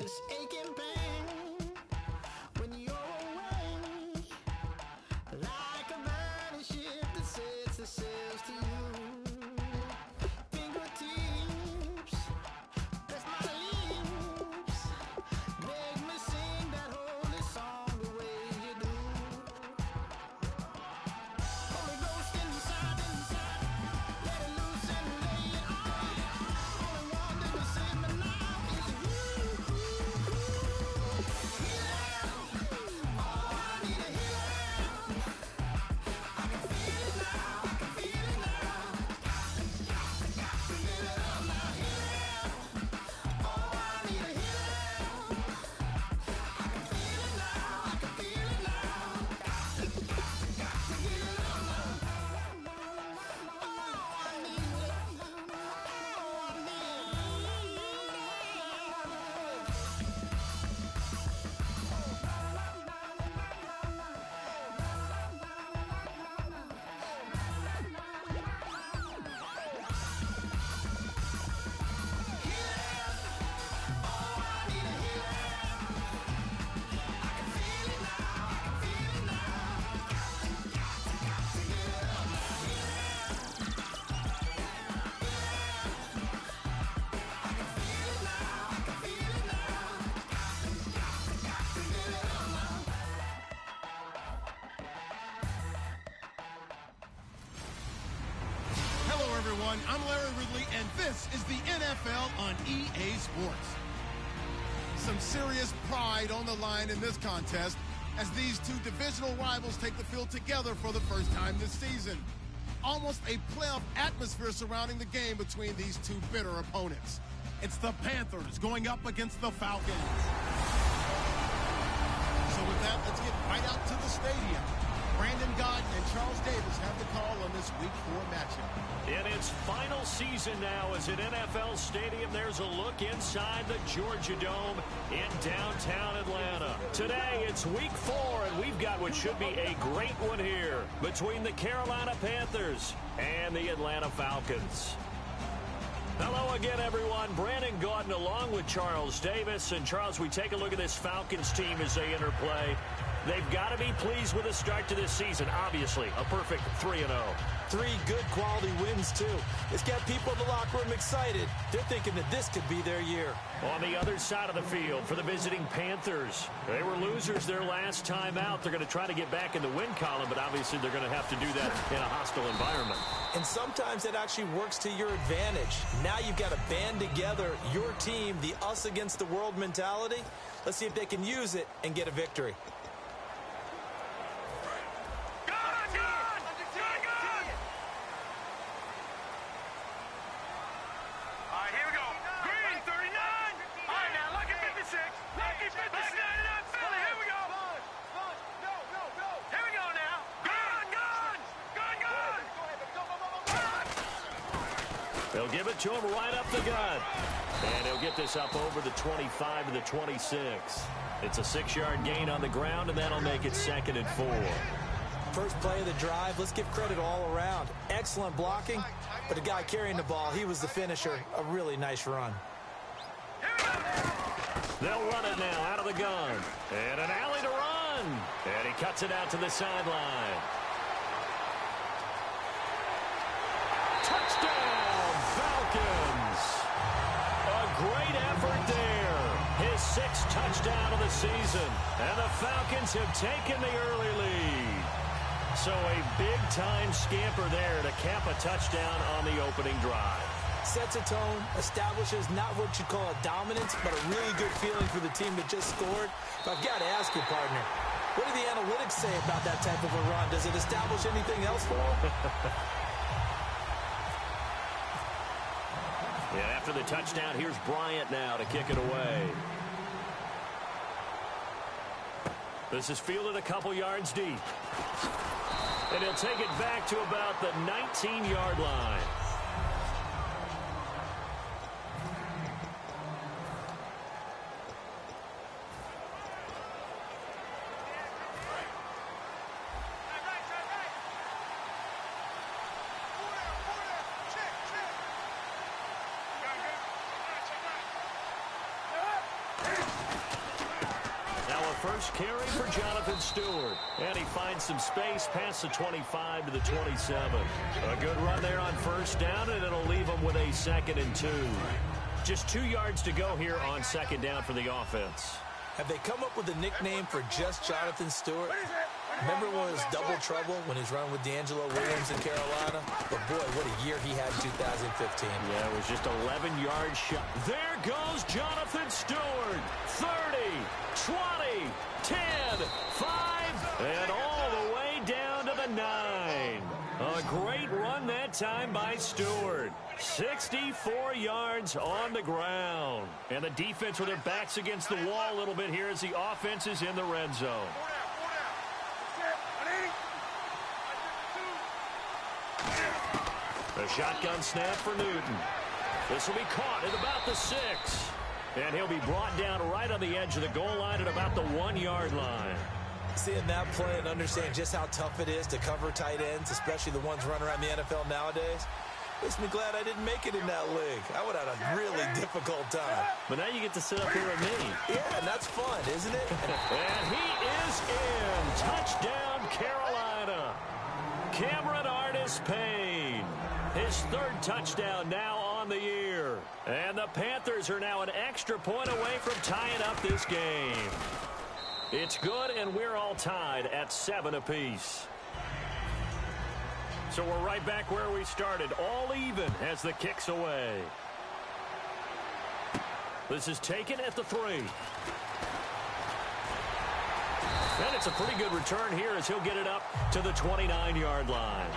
this aching pain when you're away, like a burning ship that sets the sails to you. Fingertips, press my lips, make me sing that holy song the way you do. Holy Ghost inside, let it loose and lay it on. Only one that can save me now is you. Healing, oh, I need a healing. I can feel it now, I can feel it now. Got to give it up now. Healing, oh, I need a healing. I can feel it now, I can feel it now. Got to give it up now. Oh, I need it. Oh, I need
Hello, everyone. I'm Larry Ridley, and this is the NFL on EA Sports. Some serious pride on the line in this contest as these two divisional rivals take the field together for the first time this season. Almost a playoff atmosphere surrounding the game between these two bitter opponents. It's the Panthers going up against the Falcons. So with that, let's get right out to the stadium. Brandon Gott and Charles Davis have the call on this Week 4 matchup.
In its final season now as an NFL stadium, there's a look inside the Georgia Dome in downtown Atlanta. Today, it's Week 4, and we've got what should be a great one here between the Carolina Panthers and the Atlanta Falcons. Hello again, everyone. Brandon Gaudin along with Charles Davis. And, Charles, we take a look at this Falcons team as they enter play. They've got to be pleased with the start to this season. Obviously, a perfect 3-0.
3 good quality wins, too. It's got people in the locker room excited. They're thinking that this could be their year.
On the other side of the field for the visiting Panthers, they were losers their last time out. They're going to try to get back in the win column, but obviously they're going to have to do that in a hostile environment.
And sometimes it actually works to your advantage. Now you've got to band together your team, the us against the world mentality. Let's see if they can use it and get a victory.
They'll give it to him right up the gut. And he'll get this up over the 25 to the 26. It's a 6-yard gain on the ground, and that'll make it 2nd and 4.
First play of the drive, let's give credit all around. Excellent blocking, but the guy carrying the ball, he was the finisher. A really nice run.
They'll run it now out of the gun. And an alley to run. And he cuts it out to the sideline. Touchdown, Falcons. A great effort there. His 6th touchdown of the season. And the Falcons have taken the early lead. So a big-time scamper there to cap a touchdown on the opening drive.
Sets a tone, establishes not what you'd call a dominance, but a really good feeling for the team that just scored. But I've got to ask you, partner, what do the analytics say about that type of a run? Does it establish anything else for them?
Yeah, after the touchdown, here's Bryant now to kick it away. This is fielded a couple yards deep. And he'll take it back to about the 19-yard line. first carry for Jonathan Stewart. And he finds some space past the 25 to the 27. A good run there on first down, and it'll leave him with a 2nd and 2. Just 2 yards to go here on 2nd down for the offense.
Have they come up with a nickname for just Jonathan Stewart? Remember when it was double trouble when he was running with D'Angelo Williams in Carolina? But boy, what a year he had in 2015.
Yeah, it was just 11 yards shot. There goes Jonathan Stewart. 30, 20, 10, 5, and all the way down to the 9. A great run that time by Stewart. 64 yards on the ground. And the defense with their backs against the wall a little bit here as the offense is in the red zone. A shotgun snap for Newton. This will be caught at about the 6. And he'll be brought down right on the edge of the goal line at about the 1-yard line.
Seeing that play and understand just how tough it is to cover tight ends, especially the ones running around the NFL nowadays, makes me glad I didn't make it in that league. I would have had a really difficult time.
But now you get to sit up here with me.
Yeah, and that's fun, isn't it?
And he is in. Touchdown, Carolina. Cameron Artis-Payne. His 3rd touchdown now on the year. And the Panthers are now an extra point away from tying up this game. It's good, and we're all tied at 7 apiece. So we're right back where we started, all even as the kick's away. This is taken at the 3. And it's a pretty good return here as he'll get it up to the 29-yard line.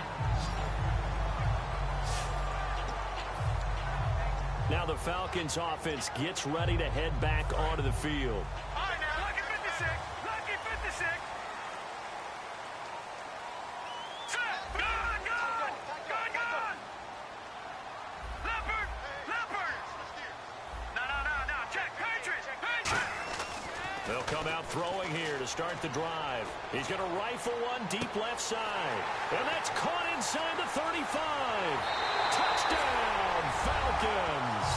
Now the Falcons offense gets ready to head back onto the field.
All right, now, lucky 56. Lucky 56. Set. Gone, gone. Gone, gone. Leopard. Leopard. No. Check. Patriots. Patriots.
They'll come out throwing here to start the drive. He's going to rifle one deep left side. And that's caught inside the 35. Touchdown, Falcons.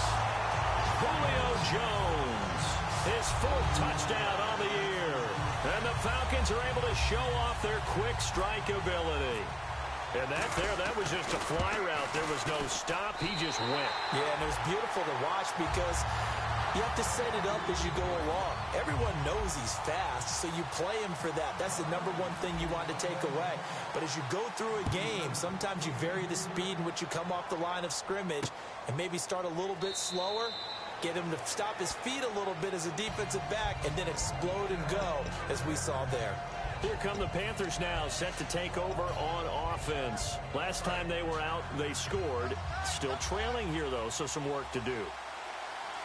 Julio Jones, his 4th touchdown on the year. And the Falcons are able to show off their quick strike ability. And that was just a fly route. There was no stop. He just went.
Yeah, and it was beautiful to watch because you have to set it up as you go along. Everyone knows he's fast, so you play him for that. That's the #1 thing you want to take away. But as you go through a game, sometimes you vary the speed in which you come off the line of scrimmage and maybe start a little bit slower, get him to stop his feet a little bit as a defensive back, and then explode and go, as we saw there.
Here come the Panthers now, set to take over on offense. Last time they were out, they scored. Still trailing here, though, so some work to do.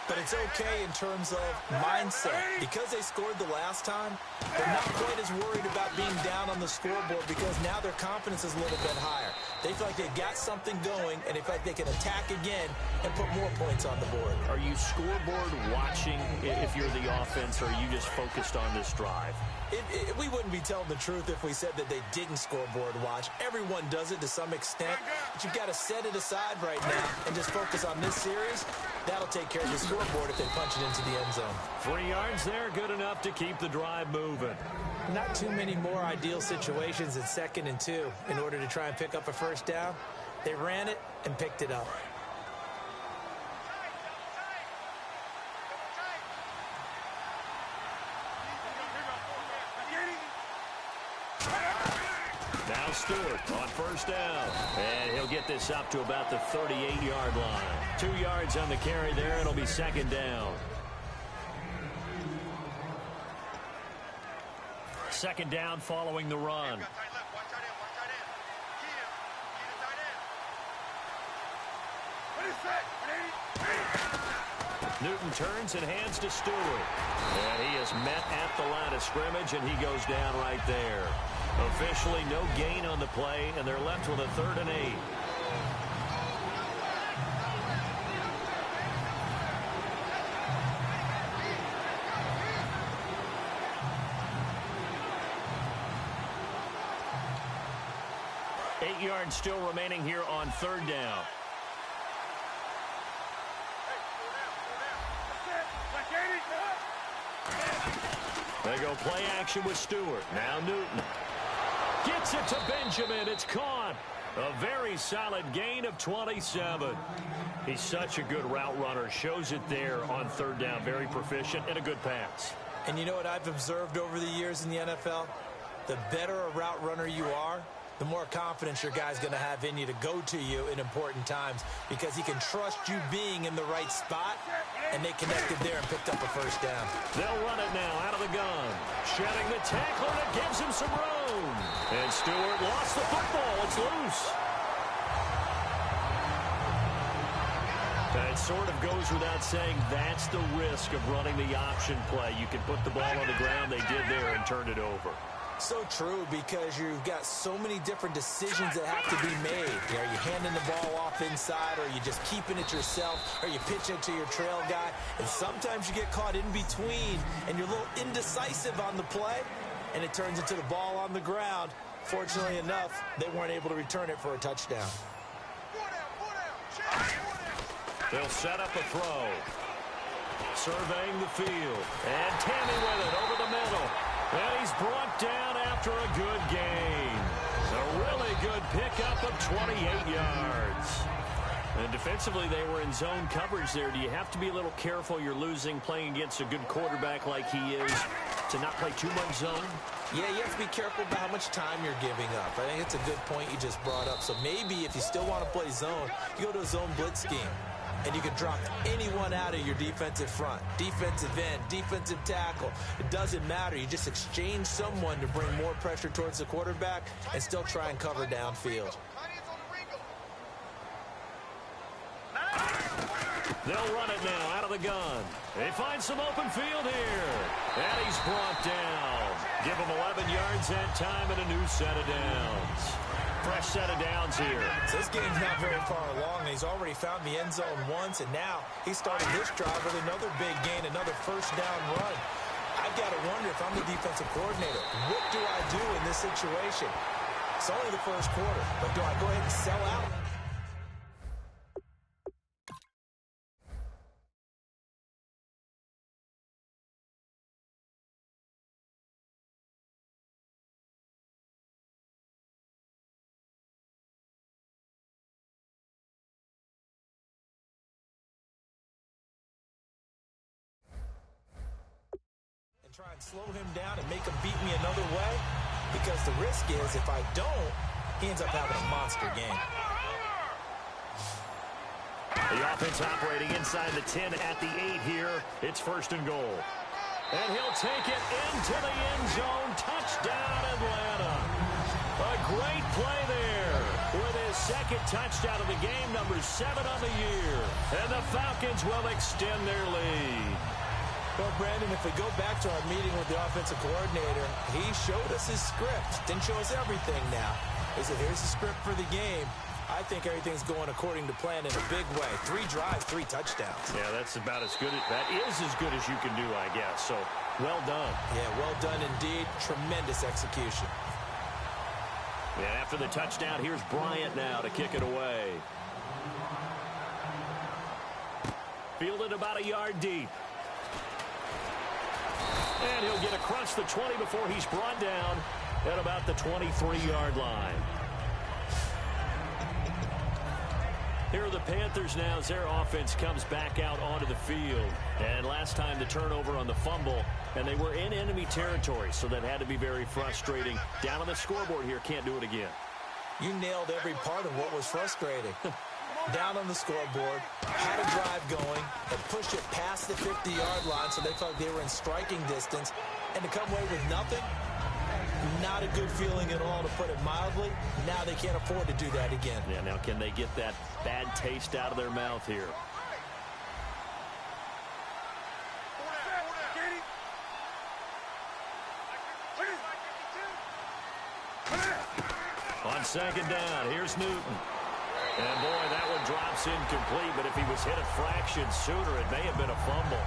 But it's okay in terms of mindset. Because they scored the last time, they're not quite as worried about being down on the scoreboard because now their confidence is a little bit higher. They feel like they've got something going, and they feel like they can attack again and put more points on the board.
Are you scoreboard watching if you're the offense, or are you just focused on this drive?
We wouldn't be telling the truth if we said that they didn't scoreboard watch. Everyone does it to some extent, but you've got to set it aside right now and just focus on this series. That'll take care of the scoreboard if they punch it into the end zone.
3 yards there, good enough to keep the drive moving.
Not too many more ideal situations in 2nd and 2 in order to try and pick up a first down. They ran it and picked it up.
Now Stewart on first down. And he'll get this up to about the 38-yard line. 2 yards on the carry there. It'll be 2nd down. 2nd down following the run. Newton turns and hands to Stewart. And he is met at the line of scrimmage, and he goes down right there. Officially no gain on the play, and they're left with a 3rd and 8. Yards still remaining here on 3rd down. They go play action with Stewart. Now Newton. Gets it to Benjamin. It's caught. A very solid gain of 27. He's such a good route runner. Shows it there on third down. Very proficient and a good pass.
And you know what I've observed over the years in the NFL? The better a route runner you are, the more confidence your guy's going to have in you to go to you in important times because he can trust you being in the right spot, and they connected there and picked up a first down.
They'll run it now out of the gun. Shedding the tackler that gives him some room. And Stewart lost the football. It's loose. It sort of goes without saying that's the risk of running the option play. You can put the ball on the ground. They did there and turned it over.
So true, because you've got so many different decisions that have to be made. Are you handing the ball off inside, or are you just keeping it yourself, or you pitch it to your trail guy? And sometimes you get caught in between, and you're a little indecisive on the play, and it turns into the ball on the ground. Fortunately enough, they weren't able to return it for a touchdown.
They'll set up a throw. Surveying the field. And Tammy with it over the middle. And he's brought down after a good gain. A really good pickup of 28 yards. And defensively, they were in zone coverage there. Do you have to be a little careful? You're losing playing against a good quarterback like he is to not play too much zone?
Yeah, you have to be careful about how much time you're giving up. I think it's a good point you just brought up. So maybe if you still want to play zone, you go to a zone blitz scheme. And you can drop anyone out of your defensive front, defensive end, defensive tackle. It doesn't matter. You just exchange someone to bring more pressure towards the quarterback and still try and cover downfield.
They'll run it now out of the gun. They find some open field here. And he's brought down. Give him 11 yards that time and a new set of downs. Fresh set of downs here.
So this game's not very far along. He's already found the end zone once, and now he started this drive with another big gain, another first down run. I've got to wonder if I'm the defensive coordinator, what do I do in this situation? It's only the first quarter, but do I go ahead and sell out? Try and slow him down and make him beat me another way, because the risk is if I don't, he ends up having a monster game.
The offense operating inside the 10 at the 8 here. It's first and goal. And he'll take it into the end zone. Touchdown, Atlanta. A great play there with his second touchdown of the game, number 7 on the year. And the Falcons will extend their lead.
Well, Brandon, if we go back to our meeting with the offensive coordinator, he showed us his script. Didn't show us everything now. He said, here's the script for the game. I think everything's going according to plan in a big way. 3 drives, 3 touchdowns.
Yeah, that's about as good. That is as good as you can do, I guess. So, well done.
Yeah, well done indeed. Tremendous execution.
Yeah, after the touchdown, here's Bryant now to kick it away. Fielded about a yard deep. And he'll get across the 20 before he's brought down at about the 23-yard line. Here are the Panthers now as their offense comes back out onto the field. And last time the turnover on the fumble, and they were in enemy territory, so that had to be very frustrating. Down on the scoreboard here, can't do it again.
You nailed every part of what was frustrating. Down on the scoreboard, had a drive going, and pushed it past the 50-yard line so they felt they were in striking distance, and to come away with nothing, not a good feeling at all, to put it mildly. Now they can't afford to do that again.
Yeah, now can they get that bad taste out of their mouth here? On second down, here's Newton. And, boy, that one drops incomplete, but if he was hit a fraction sooner, it may have been a fumble.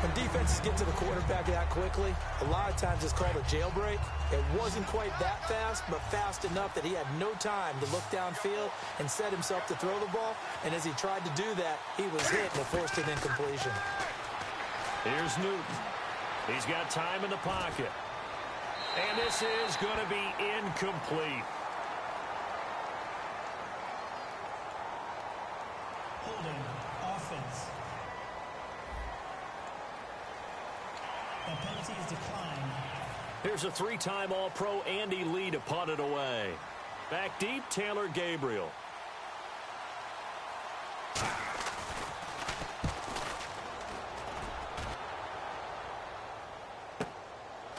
When defenses get to the quarterback that quickly, a lot of times it's called a jailbreak. It wasn't quite that fast, but fast enough that he had no time to look downfield and set himself to throw the ball. And as he tried to do that, he was hit and forced an incompletion.
Here's Newton. He's got time in the pocket. And this is going to be incomplete.
Holding offense. The penalty is declined.
Here's a three-time All-Pro Andy Lee to punt it away. Back deep, Taylor Gabriel.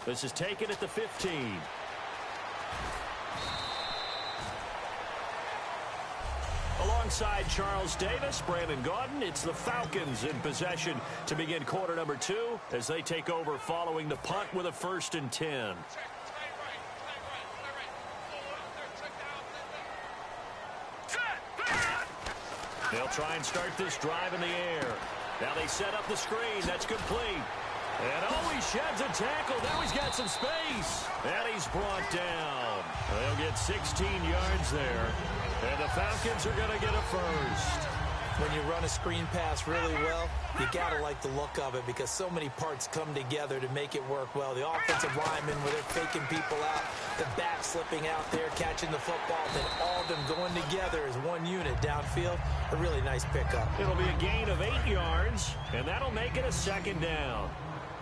This is taken at the 15. Alongside Charles Davis, Brandon Gaudin, it's the Falcons in possession to begin quarter number 2 as they take over following the punt with a 1st and 10. They'll try and start this drive in the air. Now they set up the screen. That's complete. And oh, he sheds a tackle. Now he's got some space. And he's brought down. They'll get 16 yards there. And the Falcons are going to get a first.
When you run a screen pass really well, you got to like the look of it because so many parts come together to make it work well. The offensive linemen, where they're faking people out, the back slipping out there, catching the football, then all of them going together as one unit downfield. A really nice pickup.
It'll be a gain of 8 yards, and that'll make it a 2nd down.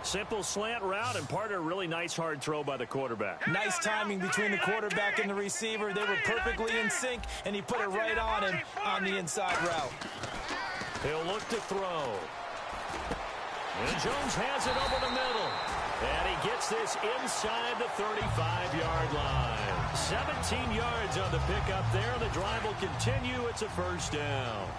Simple slant route and part of a really nice hard throw by the quarterback.
Nice timing between the quarterback and the receiver. They were perfectly in sync, and he put it right on him on the inside route.
He'll look to throw. And Jones has it over the middle. And he gets this inside the 35-yard line. 17 yards on the pickup there. The drive will continue. It's a 1st down.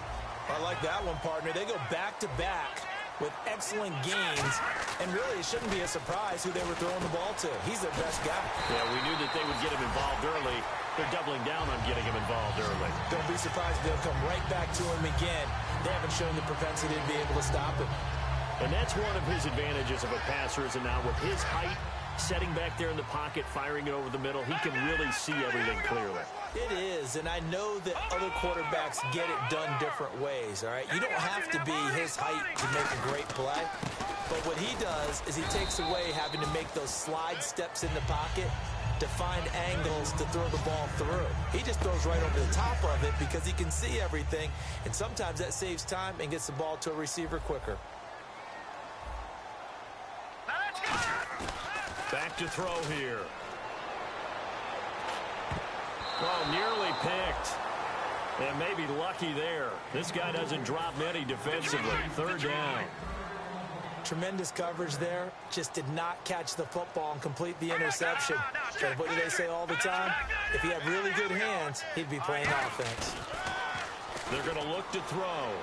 I like that one, partner. They go back-to-back with excellent gains, and really it shouldn't be a surprise who they were throwing the ball to. He's their best guy.
Yeah, we knew that they would get him involved early. They're doubling down on getting him involved early.
Don't be surprised if they'll come right back to him again. They haven't shown the propensity to be able to stop him.
And that's one of his advantages of a passer, is now with his height, setting back there in the pocket, firing it over the middle, he can really see everything clearly.
It is, and I know that other quarterbacks get it done different ways, all right? You don't have to be his height to make a great play, but what he does is he takes away having to make those slide steps in the pocket to find angles to throw the ball through. He just throws right over the top of it because he can see everything, and sometimes that saves time and gets the ball to a receiver quicker.
Back to throw here. Oh, nearly picked. And maybe lucky there. This guy doesn't drop many defensively. 3rd down.
Tremendous coverage there. Just did not catch the football and complete the interception. But what do they say all the time? If he had really good hands, he'd be playing offense.
They're going to look to throw.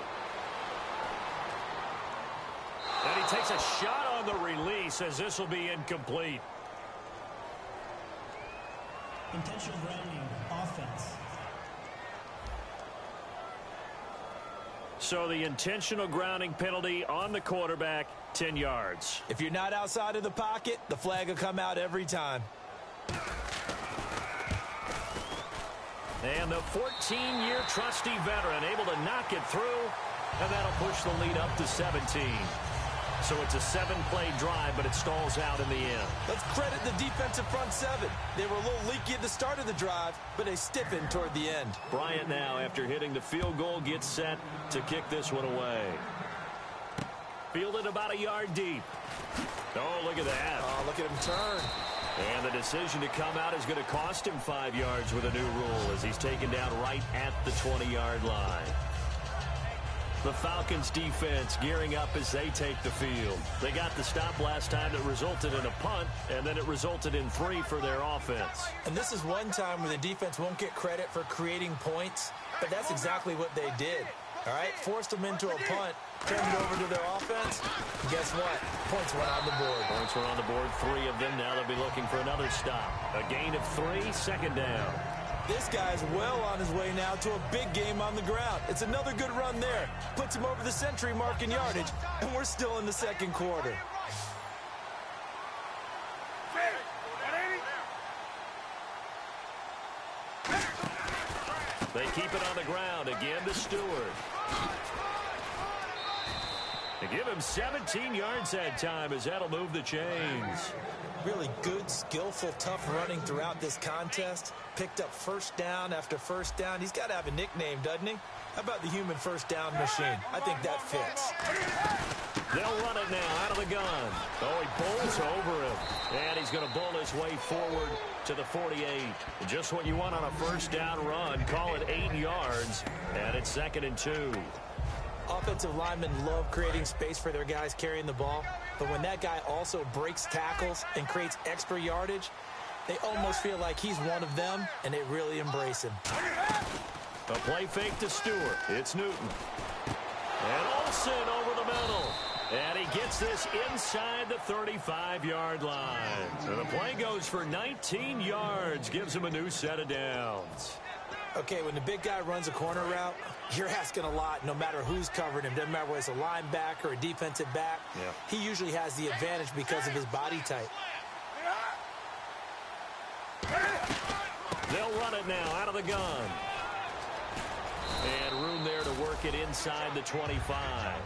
And he takes a shot on the release as this will be incomplete.
Intentional grounding, offense.
So the intentional grounding penalty on the quarterback, 10 yards.
If you're not outside of the pocket, the flag will come out every time.
And the 14-year trusty veteran able to knock it through, and that'll push the lead up to 17. So it's a 7-play drive, but it stalls out in the end.
Let's credit the defensive front 7. They were a little leaky at the start of the drive, but they stiffened toward the end.
Bryant now, after hitting the field goal, gets set to kick this one away. Fielded about a yard deep. Oh, look at that.
Oh, look at him turn.
And the decision to come out is going to cost him 5 yards with a new rule as he's taken down right at the 20-yard line. The Falcons defense gearing up as they take the field. They got the stop last time that resulted in a punt, and then it resulted in 3 for their offense.
And this is one time where the defense won't get credit for creating points, but that's exactly what they did. All right, forced them into a punt, turned it over to their offense, and guess what? Points went on the board.
Points were on the board, 3 of them. Now they'll be looking for another stop. A gain of 3, 2nd down.
This guy's well on his way now to a big game on the ground. It's another good run there. Puts him over the century mark in yardage, and we're still in the 2nd quarter. They
keep it on the ground. Again to Stewart. They give him 17 yards that time as that'll move the chains.
Really good, skillful, tough running throughout this contest. Picked up first down after first down. He's got to have a nickname, doesn't he? How about the human first down machine? I think that fits.
They'll run it now out of the gun. Oh, he bowls over him. And he's going to bowl his way forward to the 48. Just what you want on a first down run. Call it 8 yards. And it's 2nd and 2.
Offensive linemen love creating space for their guys carrying the ball. But when that guy also breaks tackles and creates extra yardage, they almost feel like he's one of them, and they really embrace him.
A play fake to Stewart. It's Newton. And Olsen over the middle. And he gets this inside the 35-yard line. So the play goes for 19 yards. Gives him a new set of downs.
Okay, when the big guy runs a corner route, you're asking a lot no matter who's covering him. Doesn't matter whether it's a linebacker or a defensive back.
Yeah.
He usually has the advantage because of his body type.
They'll run it now out of the gun. And room there to work it inside the 25.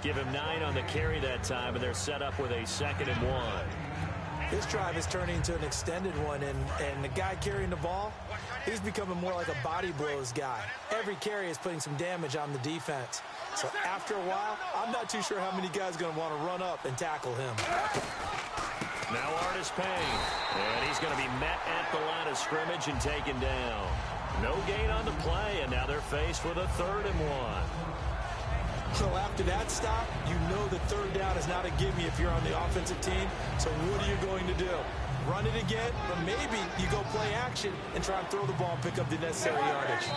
Give him 9 on the carry that time, and they're set up with a 2nd and 1.
This drive is turning into an extended one, and the guy carrying the ball, he's becoming more like a body blows guy. Every carry is putting some damage on the defense. So after a while, I'm not too sure how many guys are going to want to run up and tackle him.
Now Artis Payne, and he's going to be met at the line of scrimmage and taken down. No gain on the play, and now they're faced with a 3rd and 1.
So after that stop, you know the 3rd down is not a gimme if you're on the offensive team. So what are you going to do? Run it again? Or maybe you go play action and try and throw the ball and pick up the necessary yardage.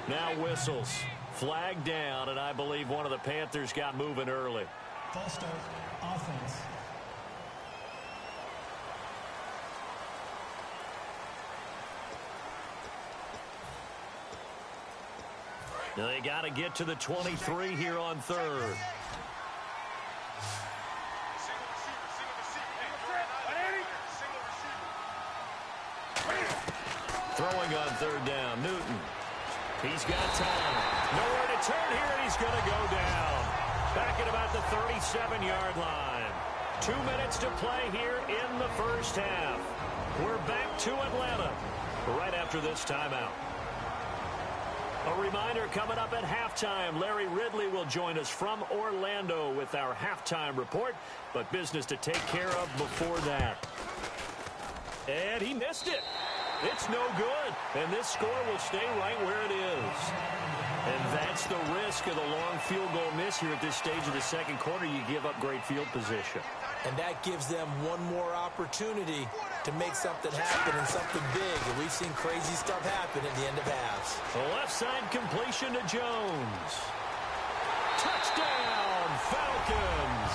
Now whistles. Flag down, and I believe one of the Panthers got moving early.
False start, offense.
They got to get to the 23 here on 3rd. Throwing on 3rd down, Newton. He's got time. Nowhere to turn here, and he's going to go down. Back at about the 37-yard line. 2 minutes to play here in the first half. We're back to Atlanta right after this timeout. A reminder coming up at halftime, Larry Ridley will join us from Orlando with our halftime report, but business to take care of before that. And he missed it. It's no good, and this score will stay right where it is. And that's the risk of the long field goal miss here at this stage of the second quarter. You give up great field position.
And that gives them one more opportunity to make something happen and something big. And we've seen crazy stuff happen at the end of halves.
The left side completion to Jones. Touchdown, Falcons.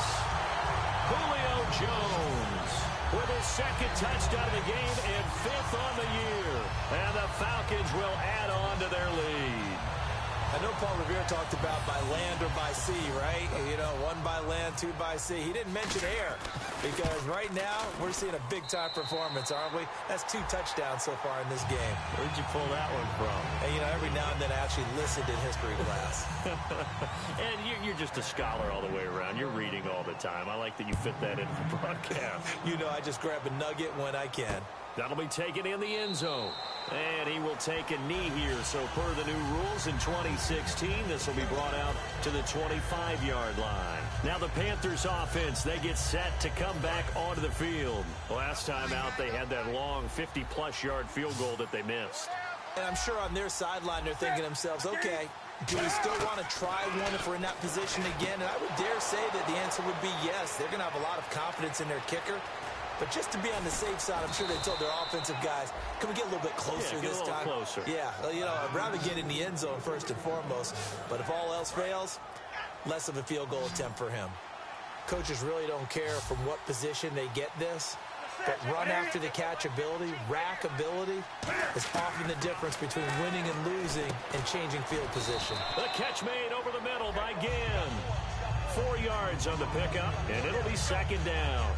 Julio Jones with his 2nd touchdown of the game and 5th on the year. And the Falcons will add on to their lead.
I know Paul Revere talked about by land or by sea, right? You know, 1 by land, 2 by sea. He didn't mention air because right now we're seeing a big-time performance, aren't we? That's 2 touchdowns so far in this game.
Where'd you pull that one from?
And, you know, every now and then I actually listened in history class.
And you're just a scholar all the way around. You're reading all the time. I like that you fit that into the broadcast.
You know, I just grab a nugget when I can.
That'll be taken in the end zone. And he will take a knee here. So per the new rules in 2016, this will be brought out to the 25-yard line. Now the Panthers offense, they get set to come back onto the field. Last time out, they had that long 50-plus yard field goal that they missed.
And I'm sure on their sideline they're thinking to themselves, okay, do we still want to try one if we're in that position again? And I would dare say that the answer would be yes. They're going to have a lot of confidence in their kicker. But just to be on the safe side, I'm sure they told their offensive guys, can we get a little bit closer this time?
Closer.
Yeah, well, you know, I'd rather get in the end zone first and foremost. But if all else fails, less of a field goal attempt for him. Coaches really don't care from what position they get this. But run after the catch ability, rack ability, is often the difference between winning and losing and changing field position.
The catch made over the middle by Ginn. 4 yards on the pickup, and it'll be 2nd down.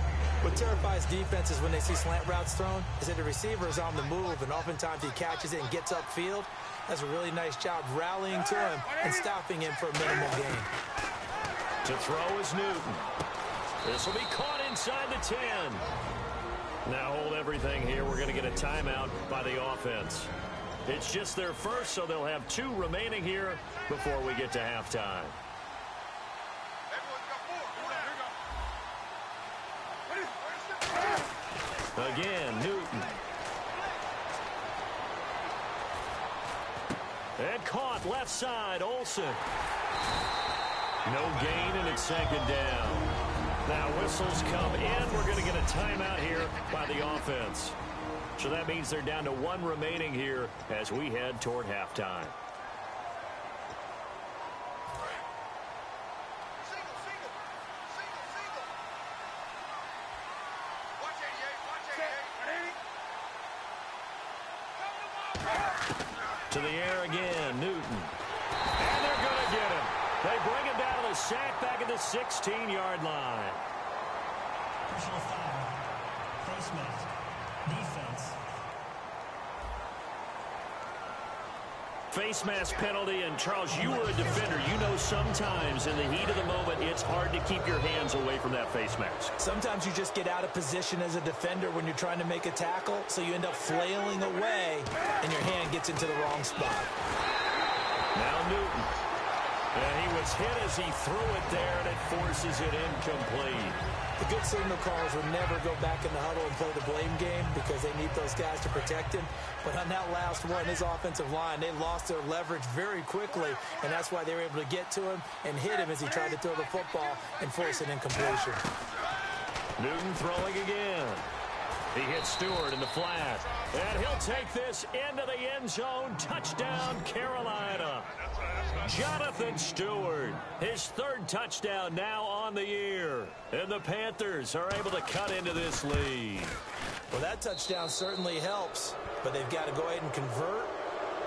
What terrifies defenses when they see slant routes thrown is that the receiver is on the move, and oftentimes he catches it and gets upfield. Does a really nice job rallying to him and stopping him for a minimal gain.
To throw is Newton. This will be caught inside the 10. Now hold everything here. We're going to get a timeout by the offense. It's just their first, so they'll have 2 remaining here before we get to halftime. Again, Newton. And caught left side, Olsen. No gain, and it's 2nd down. Now whistles come in. We're going to get a timeout here by the offense. So that means they're down to 1 remaining here as we head toward halftime. To the air again, Newton. And they're going to get him. They bring him down to the sack back at the 16-yard line.
Personal foul. Face mask. Defense.
Face mask penalty, and Charles, you were a defender. You know sometimes in the heat of the moment, it's hard to keep your hands away from that face mask.
Sometimes you just get out of position as a defender when you're trying to make a tackle, so you end up flailing away, and your hand gets into the wrong spot.
Now Newton. And he was hit as he threw it there, and it forces it incomplete.
The good signal callers will never go back in the huddle and play the blame game because they need those guys to protect him. But on that last one, his offensive line, they lost their leverage very quickly, and that's why they were able to get to him and hit him as he tried to throw the football and force an incompletion.
Newton throwing again. He hits Stewart in the flat. And he'll take this into the end zone. Touchdown, Carolina. Jonathan Stewart, his 3rd touchdown now on the year. And the Panthers are able to cut into this lead.
Well, that touchdown certainly helps, but they've got to go ahead and convert,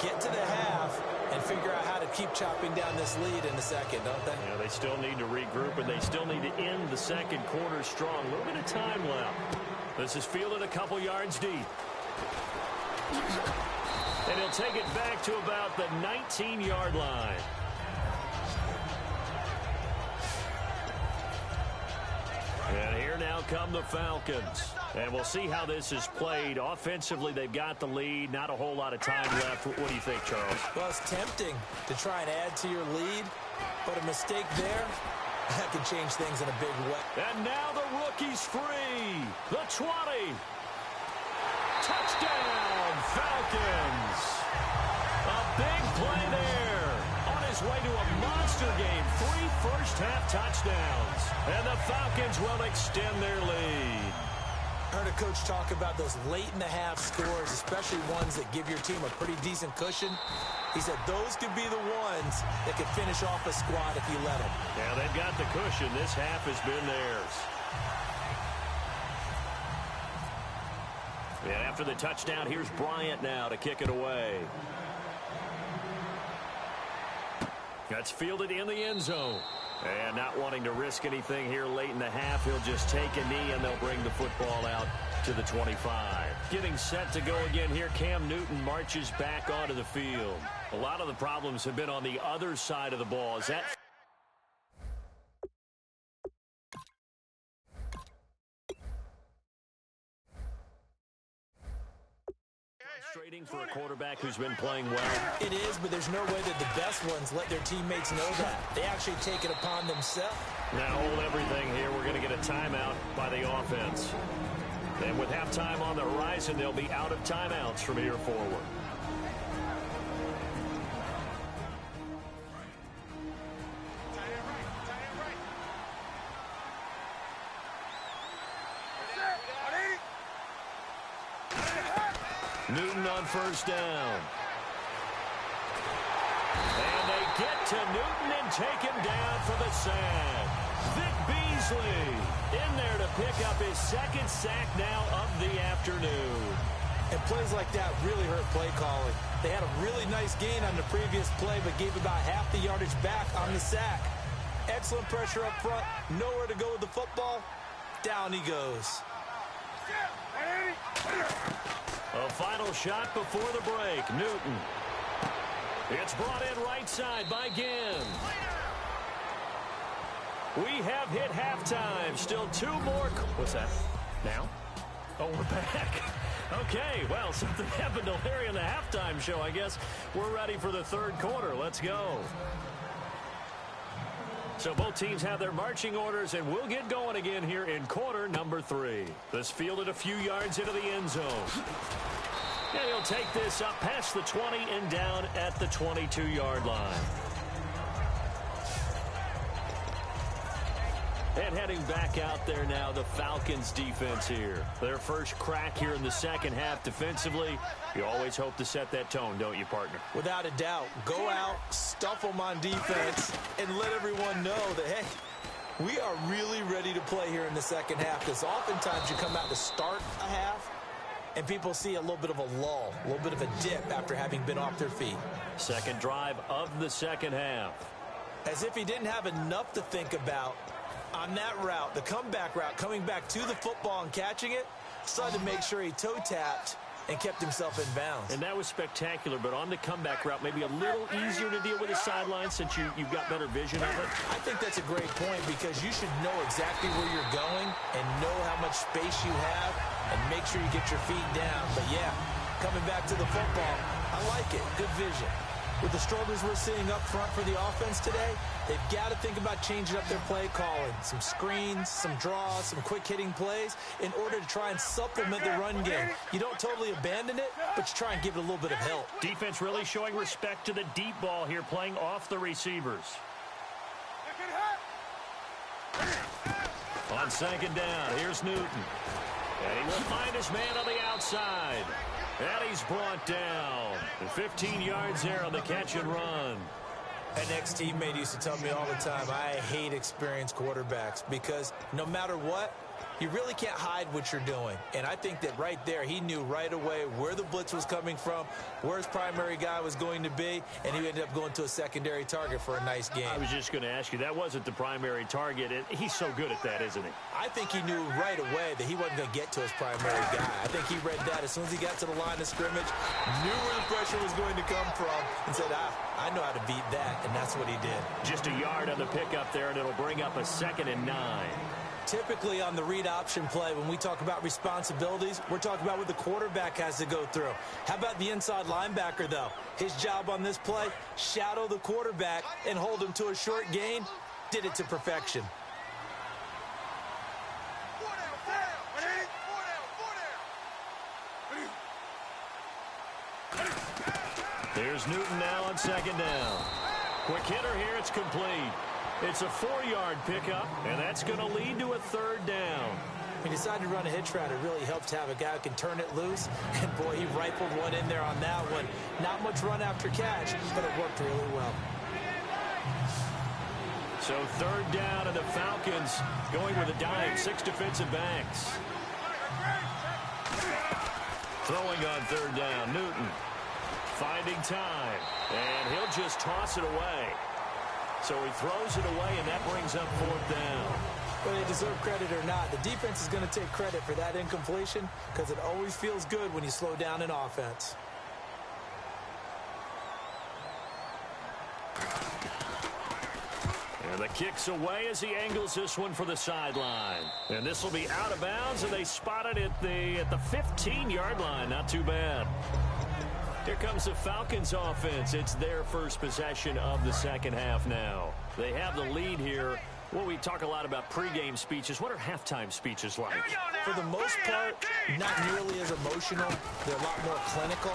get to the half, and figure out how to keep chopping down this lead in the second, don't they?
Yeah, they still need to regroup, and they still need to end the second quarter strong. A little bit of time left. This is fielded a couple yards deep. And he'll take it back to about the 19-yard line. And here now come the Falcons. And we'll see how this is played. Offensively, they've got the lead. Not a whole lot of time left. What do you think, Charles?
Well, it's tempting to try and add to your lead, but a mistake there, that could change things in a big way.
And now the rookie's free. The 20. Touchdown, Falcons. A big play there. On his way to a monster game. 3 first-half touchdowns. And the Falcons will extend their lead.
I heard a coach talk about those late-in-the-half scores, especially ones that give your team a pretty decent cushion. He said those could be the ones that could finish off a squad if you let them.
Yeah, they've got the cushion. This half has been theirs. And after the touchdown, here's Bryant now to kick it away. That's fielded in the end zone. And not wanting to risk anything here late in the half, he'll just take a knee, and they'll bring the football out to the 25. Getting set to go again here, Cam Newton marches back onto the field. A lot of the problems have been on the other side of the ball. Is that frustrating for a quarterback who's been playing well?
It is, but there's no way that the best ones let their teammates know that. They actually take it upon themselves.
Now hold everything here. We're going to get a timeout by the offense. And with halftime on the horizon, they'll be out of timeouts from here forward. Newton on first down. And they get to Newton and take him down for the sack. Vic Beasley in there to pick up his 2nd sack now of the afternoon.
And plays like that really hurt play calling. They had a really nice gain on the previous play, but gave about half the yardage back on the sack. Excellent pressure up front. Nowhere to go with the football. Down he goes.
A final shot before the break. Newton. It's brought in right side by Ginn. We have hit halftime. Still 2 more. What's that? Now? Oh, we're back. Okay, well, something happened to Larry in the halftime show, I guess. We're ready for the third quarter. Let's go. So both teams have their marching orders, and we'll get going again here in quarter number 3. This fielded a few yards into the end zone. And he'll take this up past the 20 and down at the 22-yard line. And heading back out there now, the Falcons defense here. Their first crack here in the second half defensively. You always hope to set that tone, don't you, partner?
Without a doubt. Go out, stuff them on defense, and let everyone know that, hey, we are really ready to play here in the second half, because oftentimes you come out to start a half, and people see a little bit of a lull, a little bit of a dip after having been off their feet.
Second drive of the second half.
As if he didn't have enough to think about on that route, the comeback route, coming back to the football and catching it, decided to make sure he toe-tapped and kept himself in bounds.
And that was spectacular, but on the comeback route, maybe a little easier to deal with the sideline since you've got better vision of it.
I think that's a great point, because you should know exactly where you're going and know how much space you have and make sure you get your feet down. But, yeah, coming back to the football, I like it. Good vision. With the struggles we're seeing up front for the offense today, they've got to think about changing up their play calling. Some screens, some draws, some quick-hitting plays in order to try and supplement the run game. You don't totally abandon it, but you try and give it a little bit of help.
Defense really showing respect to the deep ball here, playing off the receivers. On second down, here's Newton. And he will find his man on the outside. And he's brought down. And 15 yards there on the catch and run.
An ex-teammate used to tell me all the time, I hate experienced quarterbacks, because no matter what, you really can't hide what you're doing. And I think that right there, he knew right away where the blitz was coming from, where his primary guy was going to be, and he ended up going to a secondary target for a nice game.
I was just going to ask you, that wasn't the primary target. He's so good at that, isn't he?
I think he knew right away that he wasn't going to get to his primary guy. I think he read that as soon as he got to the line of scrimmage, knew where the pressure was going to come from, and said, I know how to beat that, and that's what he did.
Just a yard on the pickup there, and it'll bring up a 2nd and 9.
Typically on the read option play, when we talk about responsibilities, we're talking about what the quarterback has to go through. How about the inside linebacker, though? His job on this play, shadow the quarterback and hold him to a short gain. Did it to perfection.
Here's Newton now on second down. Quick hitter here, it's complete. It's a 4-yard pickup, and that's going to lead to a 3rd down.
He decided to run a hitch route. It really helped to have a guy who can turn it loose. And, boy, he rifled one in there on that one. Not much run after catch, but it worked really well.
So 3rd down, and the Falcons going with a dime. 6 defensive backs. Throwing on 3rd down, Newton. Finding time, and he'll just toss it away. So he throws it away, and that brings up 4th down.
Whether they deserve credit or not, the defense is going to take credit for that incompletion, because it always feels good when you slow down an offense.
And the kick's away as he angles this one for the sideline. And this will be out of bounds, and they spot it at the 15-yard line. Not too bad. Here comes the Falcons offense. It's their first possession of the second half now. They have the lead here. Well, we talk a lot about pregame speeches. What are halftime speeches like?
For the most part, not nearly as emotional. They're a lot more clinical.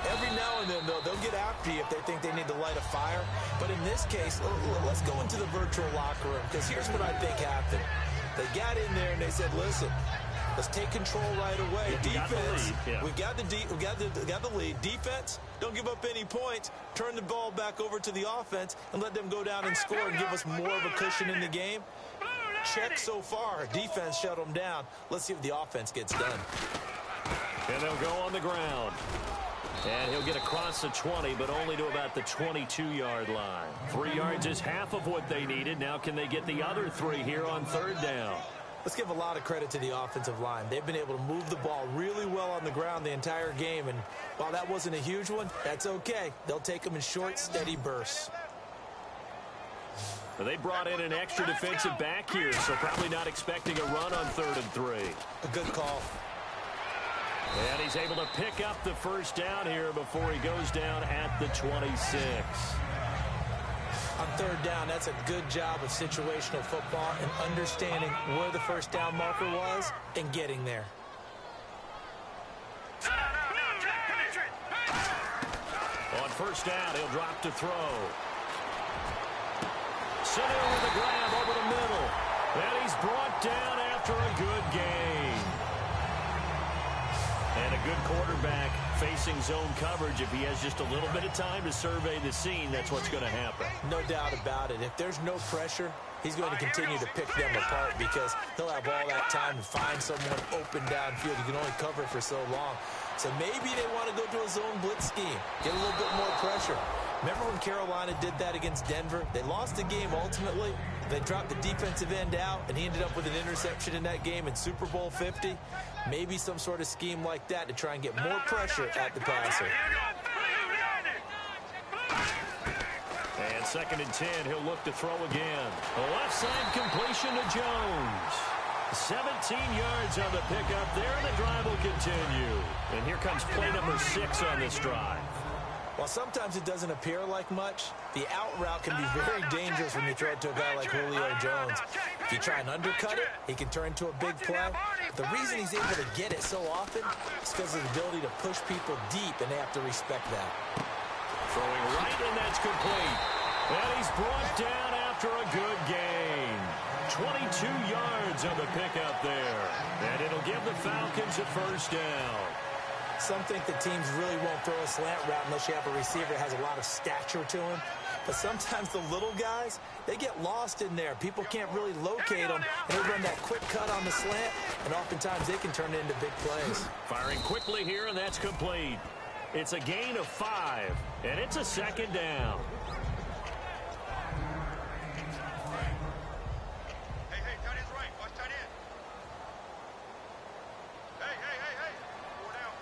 Every now and then, though, they'll get after you if they think they need to light a fire. But in this case, let's go into the virtual locker room, because here's what I think happened. They got in there and they said, listen, let's take control right away. Defense, we've got the lead. Defense, don't give up any points. Turn the ball back over to the offense and let them go down and score and give us more of a cushion in the game. Check so far. Defense shut them down. Let's see if the offense gets done.
And they'll go on the ground. And he'll get across the 20, but only to about the 22-yard line. 3 yards is half of what they needed. Now can they get the other 3 here on 3rd down?
Let's give a lot of credit to the offensive line. They've been able to move the ball really well on the ground the entire game. And while that wasn't a huge one, that's okay. They'll take them in short, steady bursts.
They brought in an extra defensive back here, so probably not expecting a run on 3rd and 3.
A good call.
And he's able to pick up the first down here before he goes down at the 26.
On 3rd down, that's a good job of situational football and understanding where the first down marker was and getting there.
On first down, he'll drop to throw. Sanu with a grab over the middle. And he's brought down after a good gain. And a good quarterback facing zone coverage. If he has just a little bit of time to survey the scene, that's what's going to happen.
No doubt about it. If there's no pressure, he's going to continue to pick them apart because he'll have all that time to find someone open downfield. You can only cover for so long. So maybe they want to go to a zone blitz scheme, get a little bit more pressure. Remember when Carolina did that against Denver? They lost the game ultimately. They dropped the defensive end out, and he ended up with an interception in that game in Super Bowl 50. Maybe some sort of scheme like that to try and get more pressure at the passer.
And 2nd and 10, he'll look to throw again. A left side completion to Jones. 17 yards on the pickup there, and the drive will continue. And here comes play number 6 on this drive.
While sometimes it doesn't appear like much, the out route can be very dangerous when you throw it to a guy like Julio Jones. If you try and undercut it, he can turn into a big play. But the reason he's able to get it so often is because of the ability to push people deep, and they have to respect that.
Throwing right, and that's complete. And he's brought down after a good gain. 22 yards on the pickup there. And it'll give the Falcons a first down.
Some think that teams really won't throw a slant route unless you have a receiver that has a lot of stature to him. But sometimes the little guys, they get lost in there. People can't really locate them, and they run that quick cut on the slant, and oftentimes they can turn it into big plays.
Firing quickly here, and that's complete. It's a gain of 5, and it's a 2nd down.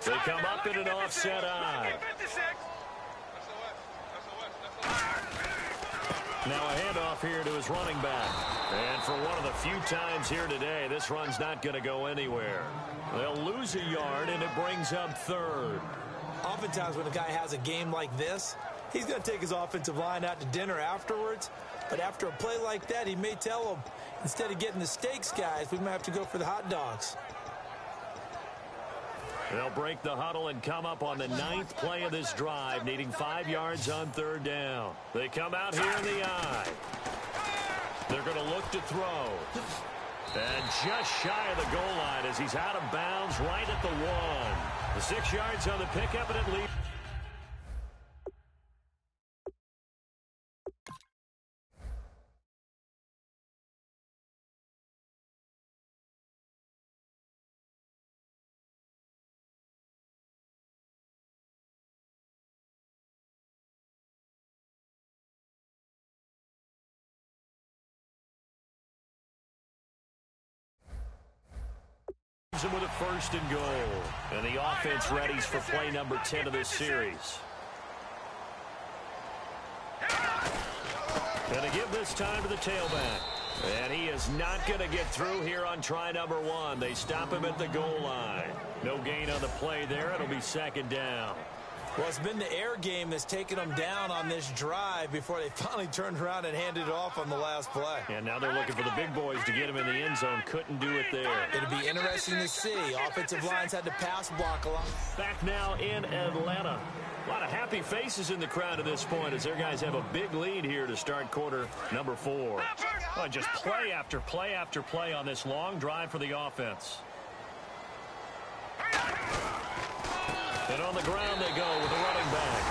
They come up in an offset eye. Now a handoff here to his running back. And for one of the few times here today, this run's not going to go anywhere. They'll lose a yard, and it brings up 3rd.
Oftentimes when a guy has a game like this, he's going to take his offensive line out to dinner afterwards. But after a play like that, he may tell them, instead of getting the steaks, guys, we might have to go for the hot dogs.
They'll break the huddle and come up on the 9th play of this drive, needing 5 yards on 3rd down. They come out here in the eye. They're going to look to throw. And just shy of the goal line as he's out of bounds right at the 1. The 6 yards on the pickup, and it leaves. With a 1st and goal. And the offense readies for play number 10 of this series. And to give this time to the tailback. And he is not going to get through here on try number 1. They stop him at the goal line. No gain on the play there. It'll be 2nd down.
Well, it's been the air game that's taken them down on this drive before they finally turned around and handed it off on the last play.
And now they're looking for the big boys to get him in the end zone. Couldn't do it there.
It'll be interesting to see. Offensive lines had to pass block a lot.
Back now in Atlanta. A lot of happy faces in the crowd at this point as their guys have a big lead here to start quarter number 4. Oh, just play after play after play on this long drive for the offense. And on the ground they go with the running back.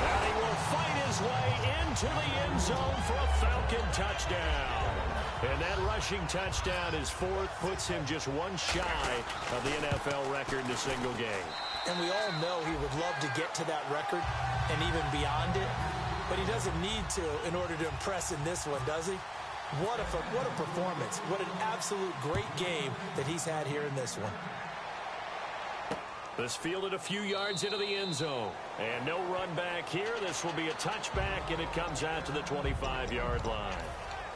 And he will fight his way into the end zone for a Falcon touchdown. And that rushing touchdown, his 4th, puts him just one shy of the NFL record in a single game.
And we all know he would love to get to that record and even beyond it. But he doesn't need to in order to impress in this one, does he? What a performance. What an absolute great game that he's had here in this one.
This fielded a few yards into the end zone. And no run back here. This will be a touchback, and it comes out to the 25-yard line.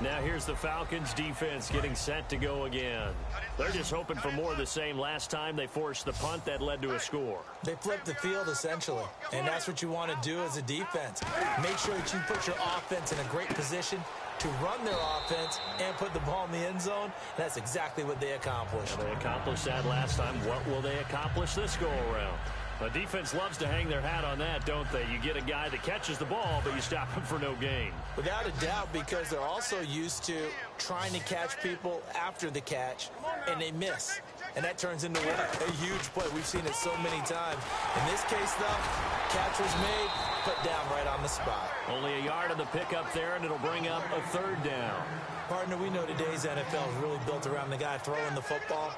Now here's the Falcons defense getting set to go again. They're just hoping for more of the same. Last time they forced the punt that led to a score.
They flipped the field, essentially, and that's what you want to do as a defense. Make sure that you put your offense in a great position to run their offense and put the ball in the end zone. That's exactly what they accomplished.
They accomplished that last time. What will they accomplish this go-around? A defense loves to hang their hat on that, don't they? You get a guy that catches the ball, but you stop him for no gain.
Without a doubt, because they're also used to trying to catch people after the catch, and they miss. And that turns into a huge play. We've seen it so many times. In this case, though, catch was made, put down right on the spot.
Only a yard on the pickup there, and it'll bring up a third down.
Partner, we know today's NFL is really built around the guy throwing the football.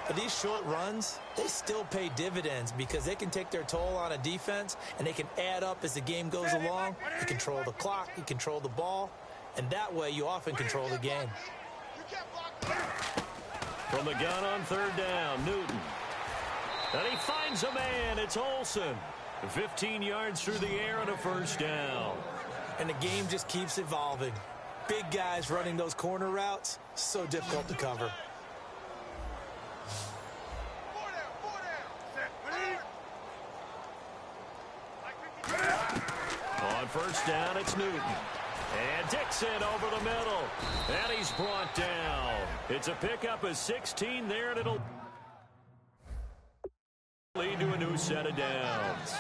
But these short runs, they still pay dividends because they can take their toll on a defense, and they can add up as the game goes along. You control the clock, you control the ball, and that way you often control the game.
From the gun on third down, Newton. And he finds a man. It's Olsen. 15 yards through the air and a first down.
And the game just keeps evolving. Big guys running those corner routes, so difficult to cover.
On first down, it's Newton. And Dixon over the middle. And he's brought down. It's a pickup of 16 there, and it'll lead to a new set of downs.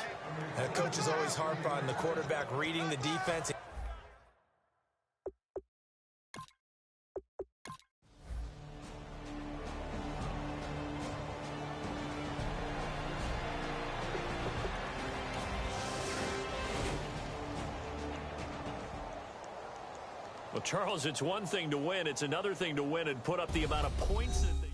Coaches always harp on the quarterback reading the defense.
Well, Charles, it's one thing to win. It's another thing to win and put up the amount of points that they...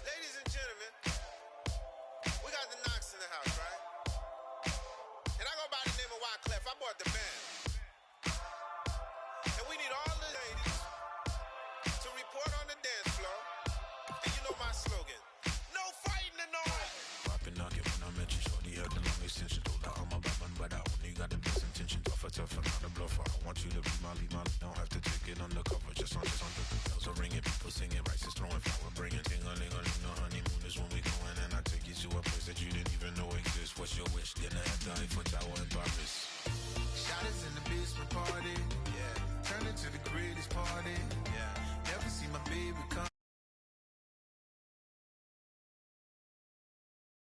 Ladies and gentlemen, we got the Knox in the house, right? And I go by the name of Wyclef. I bought the band. And we need all the ladies to report on the dance floor. And you know my slogan. No fighting and no
extension. Told her I'm a bad man, but I only got the best intention. Tougher, not a bluffer. I want you to be my lead, don't have to take it undercover. Just on the bells are ringing, people singing, rices throwing, flower bringing. Ting-a-ling-a-ling, no honeymoon is when we going, and I take you to a place that you didn't even know exists. What's your wish? Dinner at the Eiffel Tower in Paris.
Shot is in the basement party.